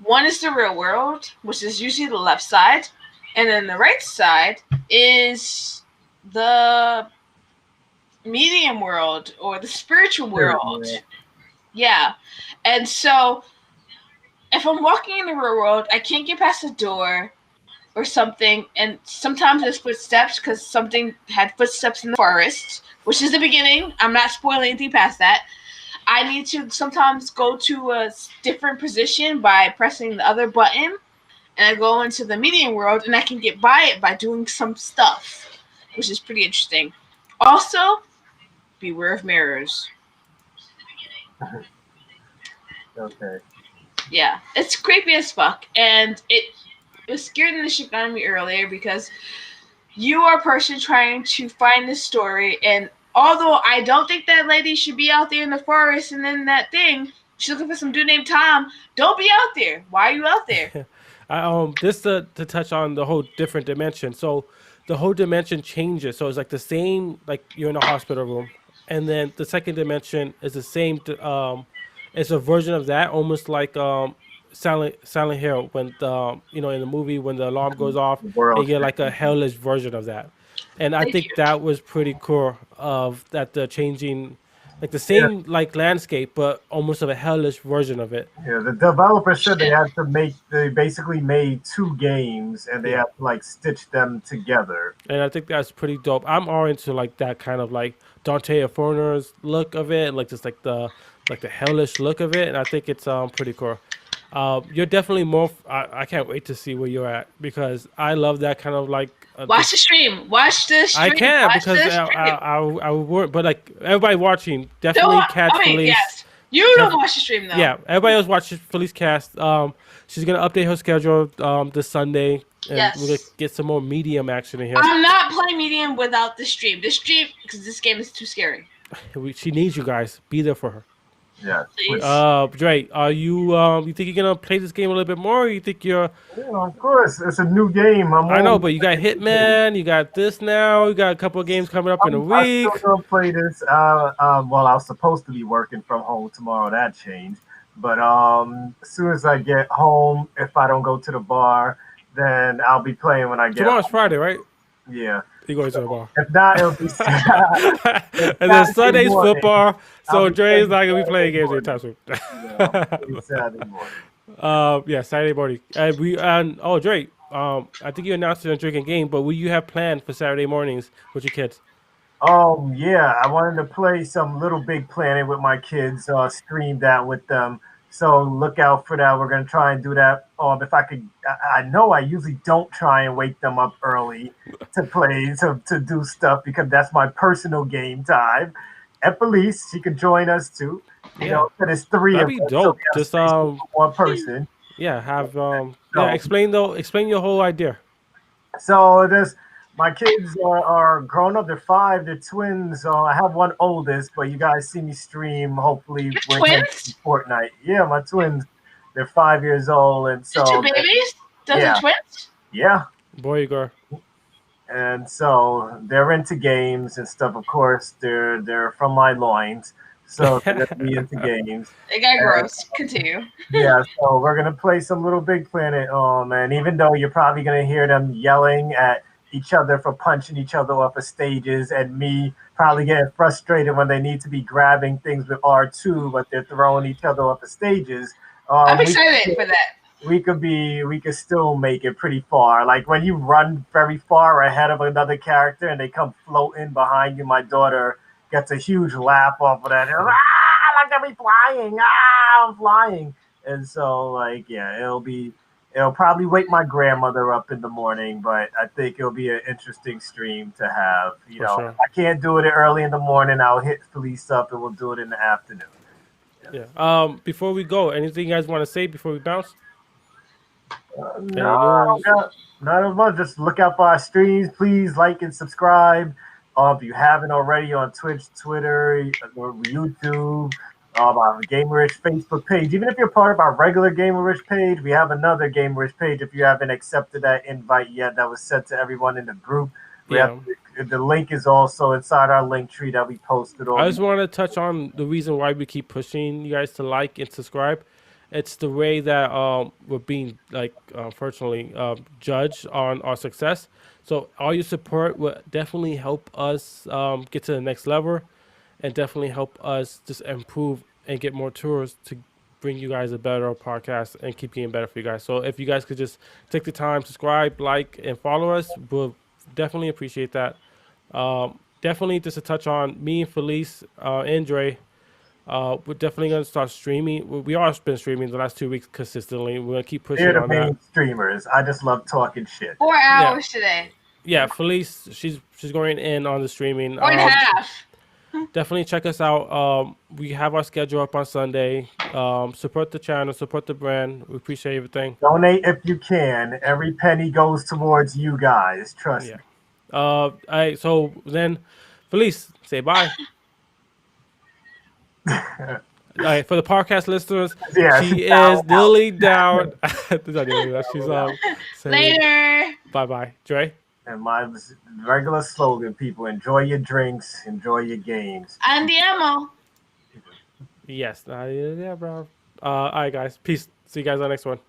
one is the real world, which is usually the left side, and then the right side is the medium world or the spiritual world. Yeah. And so if I'm walking in the real world, I can't get past the door or something, and sometimes there's footsteps because something had footsteps in the forest, which is the beginning. I'm not spoiling anything past that. I need to sometimes go to a different position by pressing the other button, and I go into the medium world, and I can get by it by doing some stuff, which is pretty interesting. Also, beware of mirrors. Okay. Yeah, it's creepy as fuck, and it was scaring the shit out of me earlier because you are a person trying to find this story, and although I don't think that lady should be out there in the forest and then that thing, she's looking for some dude named Tom. Don't be out there. Why are you out there? Just to touch on the whole different dimension. So the whole dimension changes. So it's like the same, like you're in a hospital room, and then the second dimension is the same. It's a version of that, almost like Silent Hill when the in the movie when the alarm goes off, and you get like a hellish version of that. And I think that was pretty cool of that the changing, like the same like landscape, but almost of a hellish version of it. Yeah, the developer said they basically made 2 games and they have to like stitch them together. And I think that's pretty dope. I'm all into like that kind of like Dante Inferno's look of it, like just like the hellish look of it, and I think it's pretty cool. You're definitely more. I can't wait to see where you're at because I love that kind of like. Watch the stream. Watch the stream. I can't because I would, but like everybody watching, definitely catch Felice. Yes. You don't watch the stream though. Yeah, everybody else watches Felice cast. She's gonna update her schedule this Sunday, and we're gonna get some more medium action in here. I'm not playing medium without the stream. The stream because this game is too scary. She needs you guys. Be there for her. Yeah. Dre, are you think you're gonna play this game a little bit more? Or you think you're? Yeah, of course, it's a new game. I know, but you got Hitman, you got this now, you got a couple of games coming up in a week. I'm still gonna play this. Well, I was supposed to be working from home tomorrow. That changed, but as soon as I get home, if I don't go to the bar, then I'll be playing when I get. Tomorrow's Friday, right? Yeah. You going to the bar? If not, it'll be. And then Sunday's football, so Dre's not gonna be playing games anytime soon. Saturday morning. Yeah, Saturday morning. And Dre, I think you announced it on Drinking Game, but what you have planned for Saturday mornings with your kids? Yeah, I wanted to play some Little Big Planet with my kids. Stream that with them. So look out for that. We're gonna try and do that. If I could, I know I usually don't try and wake them up early to play to do stuff because that's my personal game time. And Felice, she can join us too. You know, it's 3 That'd of be us. dope. So Just one person. Yeah, have explain your whole idea. So my kids are grown up. They're 5. They're twins. I have one oldest, but you guys see me stream. Hopefully, twins? Fortnite. Yeah, my twins. They're 5 years old, and so 2 babies. Those are twins. Yeah. Boy or girl. And so they're into games and stuff. Of course, they're from my loins, so they're gonna be into games. They got gross. Continue. Yeah, so we're gonna play some Little Big Planet. And even though you're probably gonna hear them yelling at each other for punching each other off of stages, and me probably getting frustrated when they need to be grabbing things with R2, but they're throwing each other off of stages. I'm excited for that. we could still make it pretty far. Like when you run very far ahead of another character and they come floating behind you, my daughter gets a huge laugh off of that. Look at me flying! Ah, I'm flying! And so, like, yeah, it'll probably wake my grandmother up in the morning, but I think it'll be an interesting stream to have. For sure. If I can't do it early in the morning, I'll hit Felice up and we'll do it in the afternoon. Yeah. Before we go, anything you guys want to say before we bounce? No, I don't got not as much. Just look out for our streams. Please like and subscribe. If you haven't already on Twitch, Twitter, or YouTube, our Gamerish Facebook page. Even if you're part of our regular Gamerish page, we have another Gamerish page. If you haven't accepted that invite yet, that was sent to everyone in the group. The link is also inside our link tree that we posted. I just want to touch on the reason why we keep pushing you guys to like and subscribe. It's the way that we're being, like, unfortunately, judged on our success. So all your support will definitely help us get to the next level, and definitely help us just improve and get more tours to bring you guys a better podcast and keep getting better for you guys. So if you guys could just take the time, subscribe, like, and follow us, we'll definitely appreciate that. Definitely just to touch on me and Felice and Dre. We're definitely gonna start streaming. We are been streaming the last 2 weeks consistently. We're gonna keep pushing They're the on that. main streamers. I just love talking shit. 4 hours today. Yeah, Felice, she's going in on the streaming. 4.5. Definitely check us out. We have our schedule up on Sunday. Support the channel, support the brand. We appreciate everything. Donate if you can. Every penny goes towards you guys. Trust me. All right, so then, Felice, say bye. All right, for the podcast listeners, she is nearly down. She's saying Later. bye, Dre. And my regular slogan, people, enjoy your drinks, enjoy your games. Andiamo. Yes, yeah, bro. All right, guys, peace. See you guys on the next one.